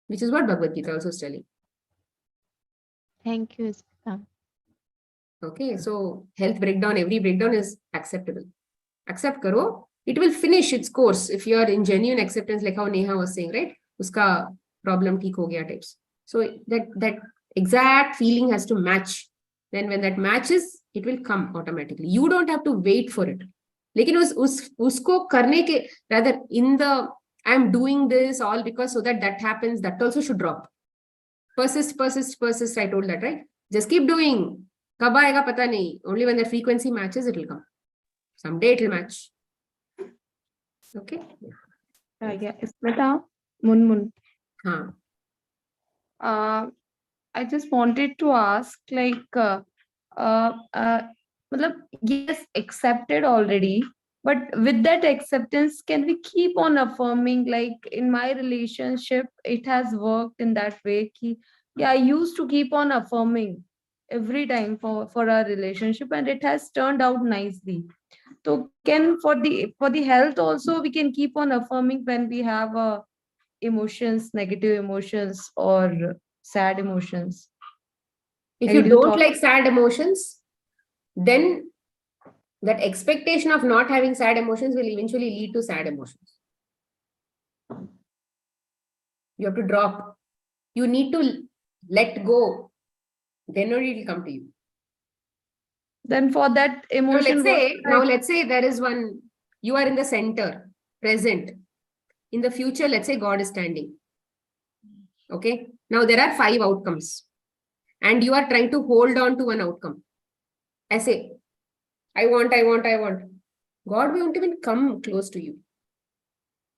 which is what Bhagavad Gita also is telling. Thank you, Smita. Okay, so health breakdown, every breakdown is acceptable. Accept karo, it will finish its course if you are in genuine acceptance, like how Neha was saying, right? Uska problem theek ho gaya types. So that exact feeling has to match. Then when that matches, it will come automatically. You don't have to wait for it. लेकिन usko karne ke, rather in the I'm doing this all because so that happens, that also should drop. Persist, I told that, right? Just keep doing. Kab aayega pata nahi. Only when the frequency matches, it will come. Someday it will match. Okay? Yeah, Smita, Munmun. Haan. I just wanted to ask, like, matlab, yes, accepted already, but with that acceptance, can we keep on affirming? Like in my relationship, it has worked in that way. Ki, yeah, I used to keep on affirming every time for our relationship, and it has turned out nicely. So, can for the health also, we can keep on affirming when we have emotions, negative emotions, or sad emotions. If Like, you do you don't thought- like sad emotions, then that expectation of not having sad emotions will eventually lead to sad emotions. You have to drop. You need to let go. Then only it will come to you. Then for that Now emotion, let's say there is one, you are in the center, present. In the future, let's say God is standing. Okay. Now there are 5 outcomes. And you are trying to hold on to one outcome. I say, I want. God won't even come close to you.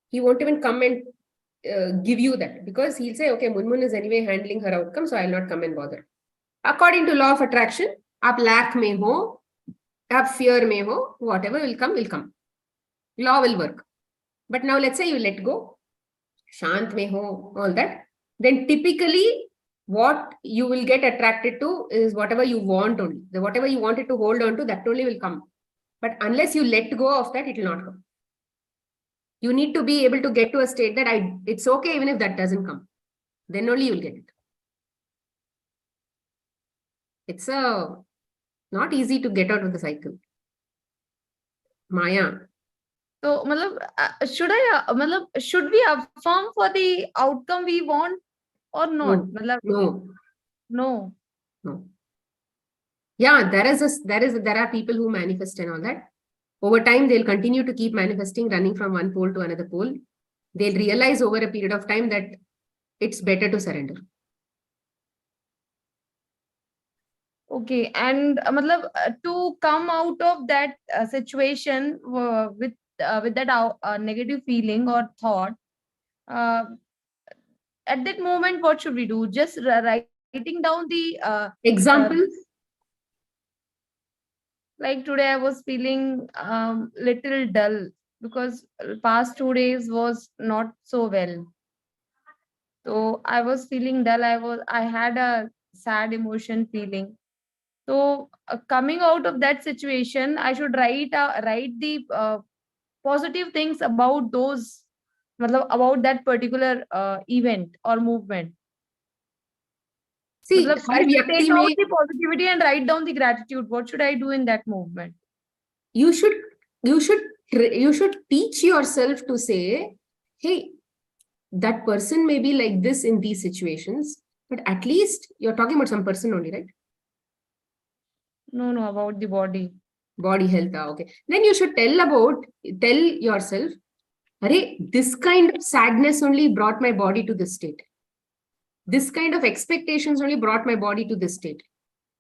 He won't even come and give you that, because he'll say, okay, Munmun is anyway handling her outcome, so I'll not come and bother. According to law of attraction, aap lack mein ho, aap fear mein ho, whatever will come. Law will work. But now let's say you let go, shant mein ho, all that. Then typically what you will get attracted to is whatever you want only. Whatever you wanted to hold on to, that only will come. But unless you let go of that, it will not come. You need to be able to get to a state that it's okay even if that doesn't come. Then only you will get it. It's not easy to get out of the cycle. Maya. so should we affirm for the outcome we want or not? No. No. Yeah, there are people who manifest and all that. Over time, they'll continue to keep manifesting, running from one pole to another pole. They'll realize over a period of time that it's better to surrender. Okay, and to come out of that situation with that negative feeling or thought, at that moment, what should we do? Just writing down the Examples? like today I was feeling little dull because past 2 days was not so well. So I was feeling dull. I had a sad emotion feeling. So coming out of that situation, I should write the positive things about those, about that particular event or movement. See, I har should vyakti take out mein, the positivity and write down the gratitude. What should I do in that movement? you should teach yourself to say, hey, that person may be like this in these situations, but at least you're talking about some person only, right? No, about the body. Body health, okay. Then you should tell yourself, Arey, this kind of sadness only brought my body to this state. This kind of expectations only brought my body to this state.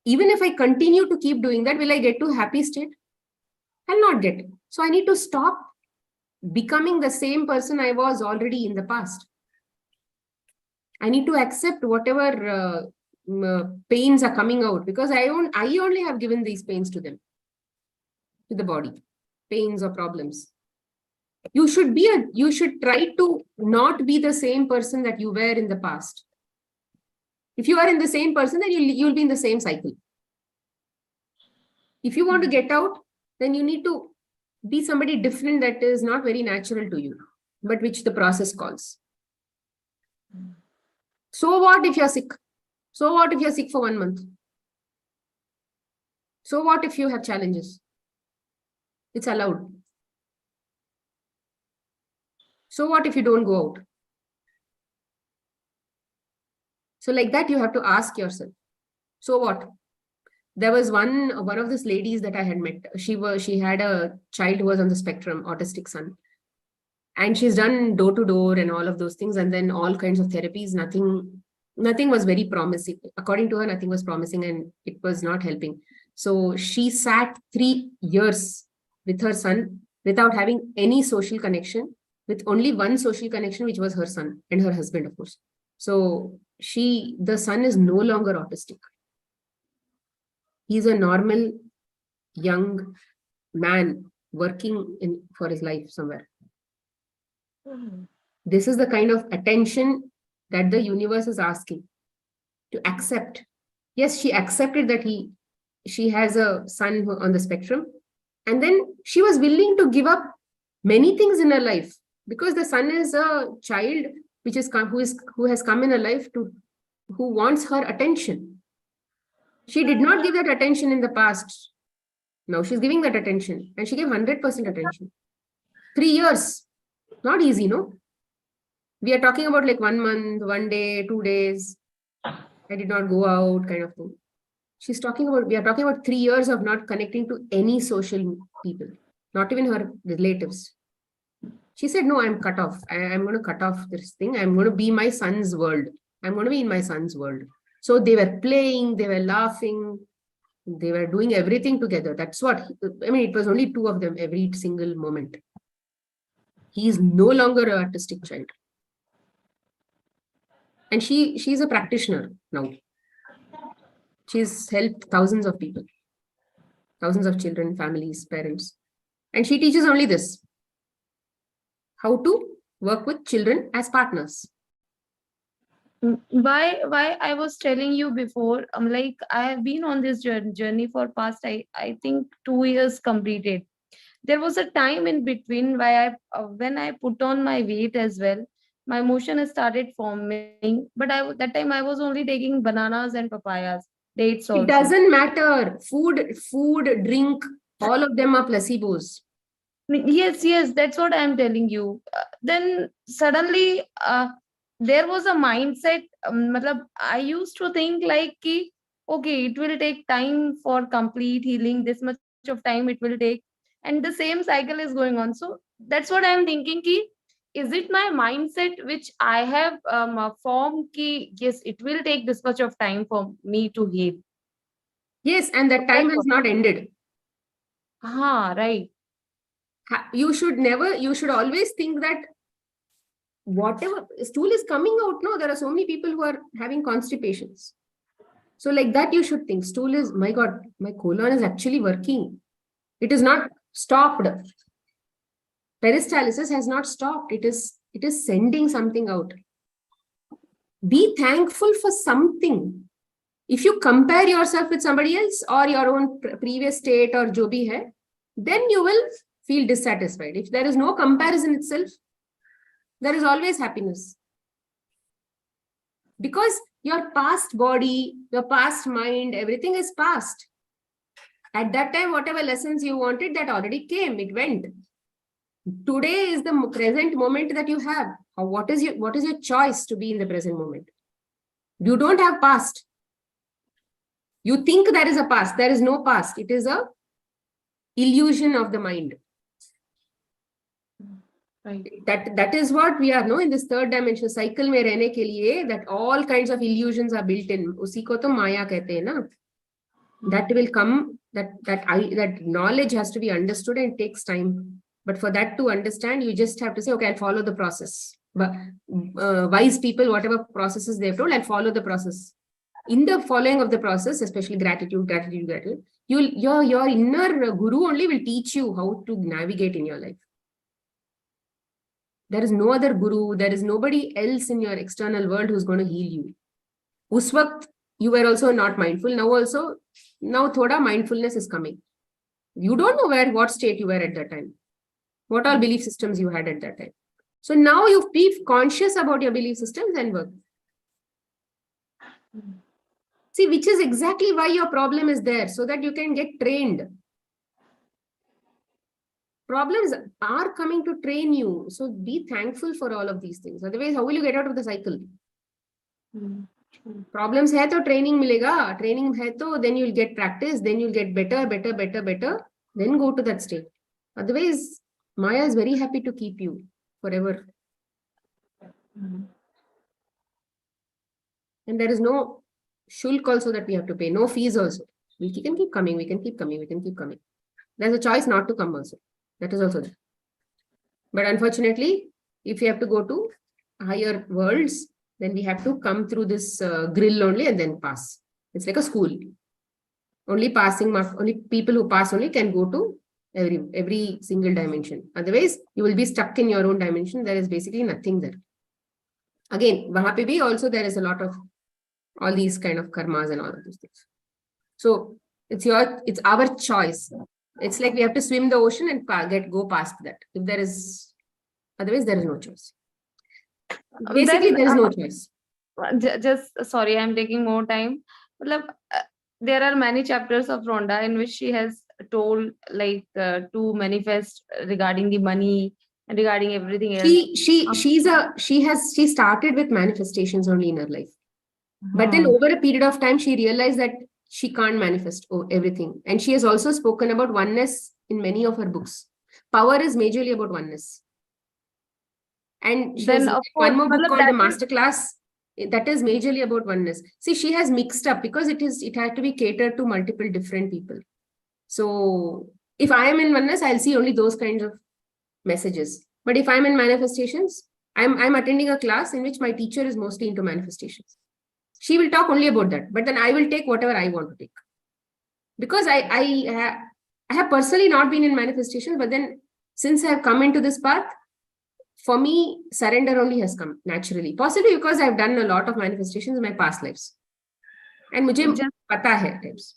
Even if I continue to keep doing that, will I get to happy state? I'll not get. So I need to stop becoming the same person I was already in the past. I need to accept whatever pains are coming out, because I only have given these pains to them, to the body, pains or problems. You should try to not be the same person that you were in the past. If you are in the same person, then you'll be in the same cycle. If you want to get out, then you need to be somebody different that is not very natural to you, but which the process calls. So what if you're sick? So what if you're sick for 1 month? So what if you have challenges? It's allowed. So what if you don't go out? So like that, you have to ask yourself, so what? There was one of these ladies that I had met. She had a child who was on the spectrum, autistic son. And she's done door to door and all of those things. And then all kinds of therapies, nothing was very promising. According to her, nothing was promising and it was not helping. So she sat 3 years with her son without having any social connection, with only one social connection, which was her son and her husband, of course. So the son is no longer autistic. He's a normal young man working for his life somewhere. This is the kind of attention that the universe is asking to accept. Yes, she accepted that she has a son on the spectrum. And then she was willing to give up many things in her life, because the son is a child who has come in her life who wants her attention. She did not give that attention in the past. Now she's giving that attention, and she gave 100% attention. 3 years, not easy, no? We are talking about like 1 month, 1 day, 2 days. I did not go out, kind of thing. We are talking about 3 years of not connecting to any social people, not even her relatives. She said, no, I'm cut off. I'm going to cut off this thing. I'm going to be my son's world. I'm going to be in my son's world. So they were playing, they were laughing, they were doing everything together. That's what, it was only 2 of them every single moment. He is no longer an artistic child. And she's a practitioner now. She's helped thousands of people, thousands of children, families, parents. And she teaches only this: how to work with children as partners. Why I was telling you before, like I have been on this journey for past, I think 2 years completed. There was a time in between where when I put on my weight as well, my motion has started forming, but that time I was only taking bananas and papayas, dates also. It doesn't matter. Food, drink, all of them are placebos. Yes, that's what I'm telling you. Then suddenly there was a mindset. I used to think like, okay, it will take time for complete healing. This much of time it will take, and the same cycle is going on. So that's what I'm thinking. Is it my mindset which I have formed? Yes, it will take this much of time for me to heal. Yes, and that time has not ended. Right. You should always think that whatever stool is coming out, no, there are so many people who are having constipations. So like that, you should think stool is, my God, my colon is actually working. It is not stopped. Peristalsis has not stopped. It is sending something out. Be thankful for something. If you compare yourself with somebody else or your own previous state or jo bhi hai, then you will feel dissatisfied. If there is no comparison itself, there is always happiness. Because your past body, your past mind, everything is past. At that time, whatever lessons you wanted, that already came, it went. Today is the present moment that you have. What is your choice to be in the present moment? You don't have past. You think there is a past. There is no past. It is a illusion of the mind. Right. That is what we are, no, in this third dimension cycle mein rehne ke liye, that all kinds of illusions are built in. Usi ko to maya kehte hain na. That will come, that knowledge has to be understood and it takes time. But for that to understand, you just have to say, okay, I'll follow the process. But wise people, whatever processes they've told, I'll follow the process. In the following of the process, especially gratitude, your inner guru only will teach you how to navigate in your life. There is no other guru, there is nobody else in your external world who's going to heal you. Us waqt, you were also not mindful. Now thoda mindfulness is coming. You don't know what state you were at that time. What all belief systems you had at that time. So now you be conscious about your belief systems and work. See, which is exactly why your problem is there, so that you can get trained. Problems are coming to train you. So be thankful for all of these things. Otherwise, how will you get out of the cycle? Problems hai to training milega. Training hai to then you'll get practice. Then you'll get better. Then go to that state. Otherwise, Maya is very happy to keep you forever. And there is no shulk also that we have to pay. No fees also. We can keep coming. There's a choice not to come also. That is also there. But unfortunately, if you have to go to higher worlds, then we have to come through this grill only and then pass. It's like a school. Only people who pass only can go to every single dimension. Otherwise, you will be stuck in your own dimension. There is basically nothing there. Again, wahan pe bhi also there is a lot of all these kind of karmas and all of those things. So it's our choice. It's like we have to swim the ocean and go past that. If there is, otherwise there is no choice. Basically, there is no choice. Just sorry, I'm taking more time. There are many chapters of Rhonda in which she has told to manifest regarding the money and regarding everything else. She started with manifestations only in her life. But then over a period of time, she realized that she can't manifest everything. And she has also spoken about oneness in many of her books. Power is majorly about oneness. And she has one more book called The Masterclass. That is majorly about oneness. See, she has mixed up because it had to be catered to multiple different people. So if I am in oneness, I'll see only those kinds of messages. But if I'm in manifestations, I'm attending a class in which my teacher is mostly into manifestations. She will talk only about that, but then I will take whatever I want to take. Because I have personally not been in manifestation, but then since I have come into this path, for me, surrender only has come naturally. Possibly because I've done a lot of manifestations in my past lives. And mujhe pata hai times.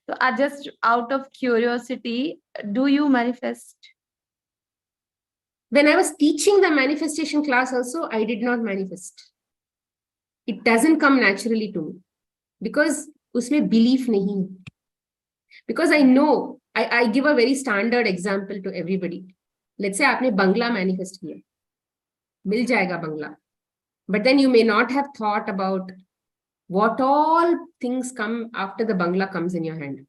So just out of curiosity, do you manifest? When I was teaching the manifestation class also, I did not manifest. It doesn't come naturally to me because usme belief nahi. Because I know, I give a very standard example to everybody. Let's say aapne bangla manifest kiya. Mil jayega bangla. But then you may not have thought about what all things come after the bangla comes in your hand.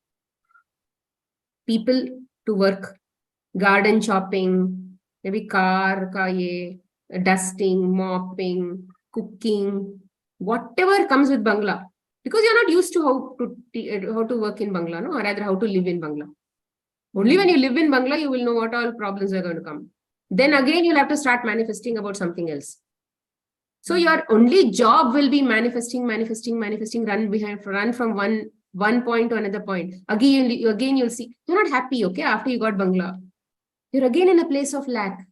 People to work, garden shopping, maybe car ka ye, dusting, mopping, cooking, whatever comes with Bangla, because you're not used to how to work in Bangla, no, or rather how to live in Bangla. Only when you live in Bangla, you will know what all problems are going to come. Then again, you'll have to start manifesting about something else. So your only job will be manifesting, run from one point to another point. Again, you'll see you're not happy, okay, after you got Bangla. You're again in a place of lack.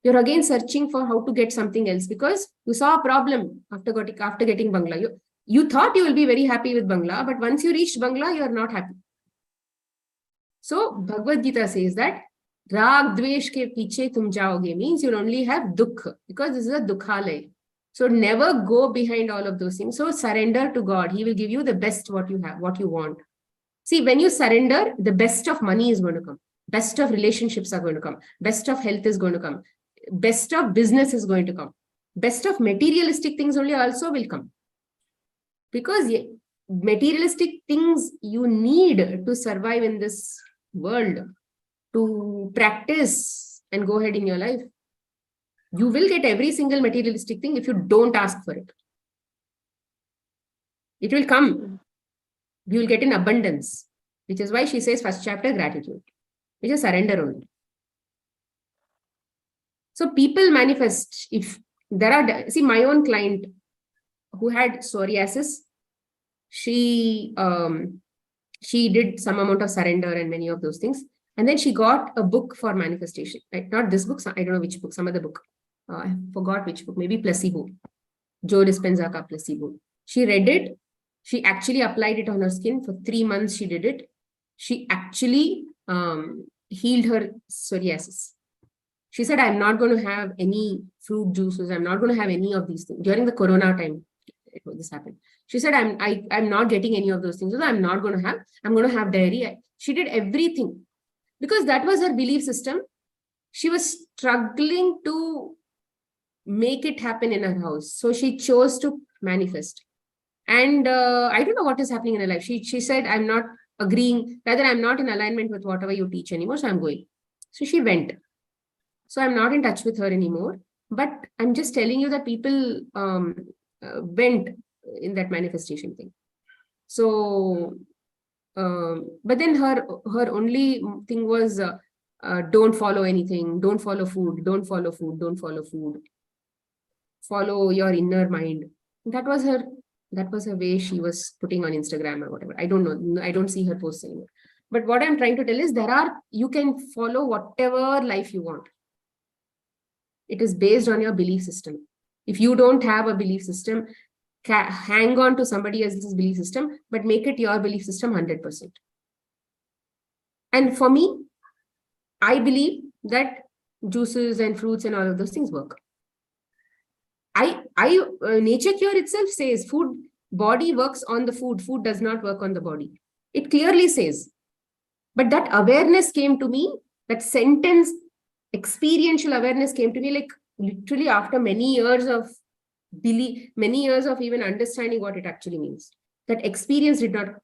You're again searching for how to get something else because you saw a problem after getting Bangla. You thought you will be very happy with Bangla, but once you reached Bangla, you're not happy. So Bhagavad Gita says that Rag Dvesh ke piche tum jaoge means you'll only have dukh because this is a dukhalay. So never go behind all of those things. So surrender to God. He will give you the best what you have, what you want. See, when you surrender, the best of money is going to come. Best of relationships are going to come. Best of health is going to come. Best of business is going to come. Best of materialistic things only also will come. Because materialistic things you need to survive in this world, to practice and go ahead in your life. You will get every single materialistic thing if you don't ask for it. It will come. You will get in abundance, which is why she says first chapter gratitude, which is surrender only. So people manifest. If there are, see, my own client who had psoriasis, she did some amount of surrender and many of those things. And then she got a book for manifestation, right? Not this book, I don't know which book, some other book. I forgot which book, maybe Placebo. Joe Dispenza ka Placebo. She read it. She actually applied it on her skin for 3 months. She did it. She actually healed her psoriasis. She said, I'm not going to have any fruit juices. I'm not going to have any of these things. During the Corona time, this happened. She said, I'm not getting any of those things. So I'm not going to have, I'm going to have dairy. She did everything because that was her belief system. She was struggling to make it happen in her house. So she chose to manifest. And I don't know what is happening in her life. She said, I'm not agreeing, rather I'm not in alignment with whatever you teach anymore. So I'm going. So she went. So I'm not in touch with her anymore. But I'm just telling you that people went in that manifestation thing. So, but then her only thing was don't follow anything, don't follow food, don't follow food, don't follow food. Follow your inner mind. That was her way she was putting on Instagram or whatever. I don't know. I don't see her posts anymore. But what I'm trying to tell is you can follow whatever life you want. It is based on your belief system. If you don't have a belief system, hang on to somebody else's belief system, but make it your belief system 100%. And for me, I believe that juices and fruits and all of those things work. Nature Cure itself says body works on the food does not work on the body. It clearly says. But that awareness came to me, that sentence, experiential awareness came to me like literally after many years of belief, many years of even understanding what it actually means. That experience did not,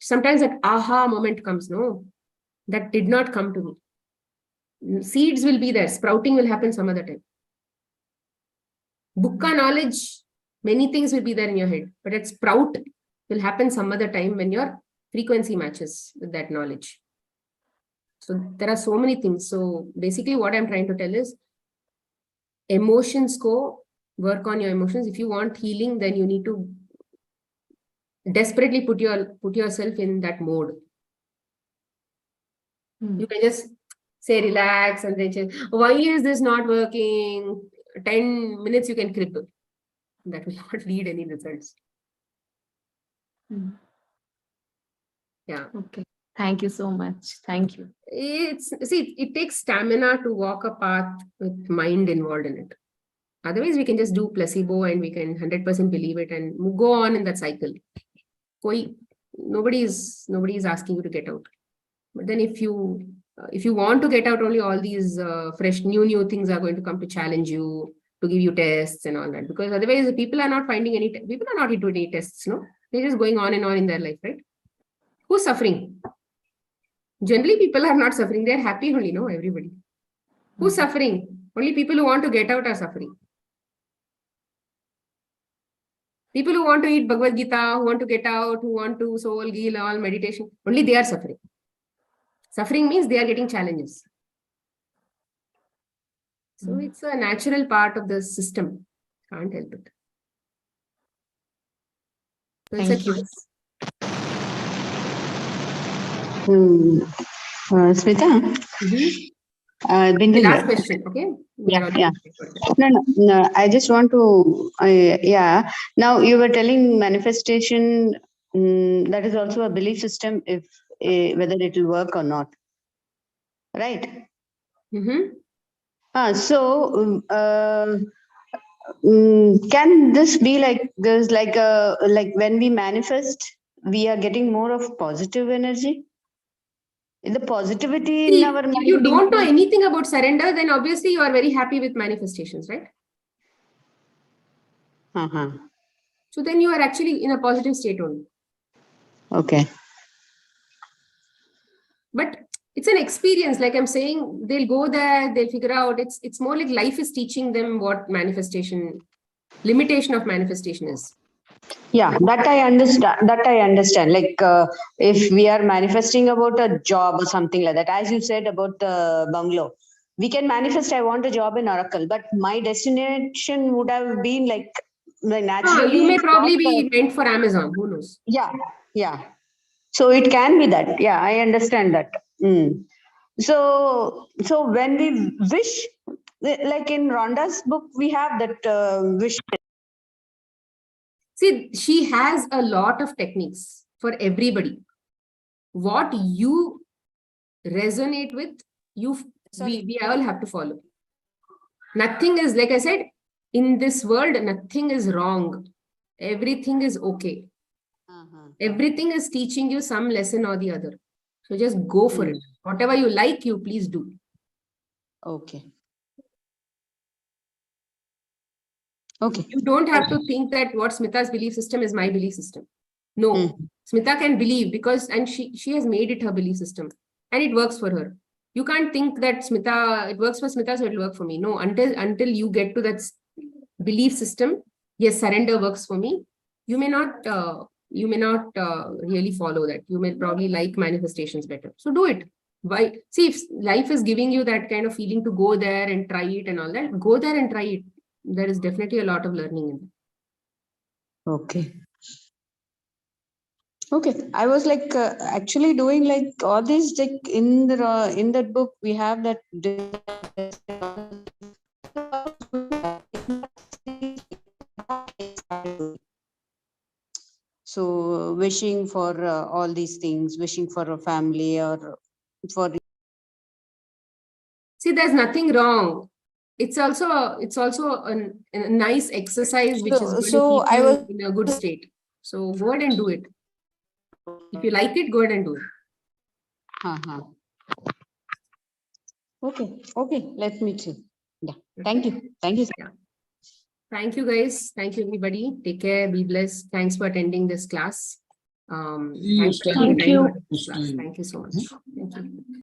sometimes that aha moment comes, no, that did not come to me. Seeds will be there, sprouting will happen some other time. Bukka knowledge, many things will be there in your head, but that sprout will happen some other time when your frequency matches with that knowledge. So there are so many things. So basically what I'm trying to tell is emotions work on your emotions. If you want healing, then you need to desperately put yourself in that mode. You can just say relax and then say, why is this not working? 10 minutes you can cripple. That will not lead any results. Yeah. Okay. Thank you so much. Thank you. It takes stamina to walk a path with mind involved in it. Otherwise, we can just do placebo and we can 100% believe it and go on in that cycle. Nobody is asking you to get out. But then if you want to get out, only all these fresh new things are going to come to challenge you, to give you tests and all that. Because otherwise, people are not finding people are not into any tests, no? They're just going on and on in their life, right? Who's suffering? Generally, people are not suffering. They're happy only, no? Everybody. Who's suffering? Only people who want to get out are suffering. People who want to eat Bhagavad Gita, who want to get out, who want to soul, gheel, all meditation, only they are suffering. Suffering means they are getting challenges. So it's a natural part of the system. Can't help it. So it's a choice. Smita? The last question, okay? Yeah. No. I just want to, Now you were telling manifestation, that is also a belief system, if whether it will work or not. Right? So, can this be like there's like when we manifest, we are getting more of positive energy? The positivity in our mind. If you don't know anything about surrender, then obviously you are very happy with manifestations, right? So then you are actually in a positive state only. Okay. But it's an experience. Like I'm saying, they'll go there, they'll figure out. It's more like life is teaching them what limitation of manifestation is. Yeah, that I understand. That I understand. Like if we are manifesting about a job or something like that, as you said about the bungalow, we can manifest. I want a job in Oracle, but my destination would have been like naturally. You may it's probably not be meant for Amazon. Who knows? yeah, yeah. So it can be that. Yeah, I understand that. Mm. So when we wish, like in Rhonda's book, we have that wish. See, she has a lot of techniques for everybody. What you resonate with, we all have to follow. Nothing is, like I said, in this world, nothing is wrong. Everything is okay. Everything is teaching you some lesson or the other. So just go for it. Whatever you like, you please do. Okay. Okay. You don't have to think that what Smita's belief system is my belief system. No, Smita can believe because, and she has made it her belief system and it works for her. You can't think that Smita, it works for Smita, so it'll work for me. No, until you get to that belief system, yes, surrender works for me. You may not really follow that. You may probably like manifestations better. So do it. Why? See, if life is giving you that kind of feeling to go there and try it and all that, go there and try it. There is definitely a lot of learning in it. Okay. Okay. I was like actually doing like all these like in that book we have that. So wishing for all these things, wishing for a family or for. See, there's nothing wrong. It's also a nice exercise which is going So to keep I you was. in a good state. So go ahead and do it. If you like it, go ahead and do it. Okay. Okay. Let me see. Yeah. Thank you. Thank you. Yeah. Thank you, guys. Thank you, everybody. Take care. Be blessed. Thanks for attending this class. Thanks for taking time for this class. Thank you so much. Thank you.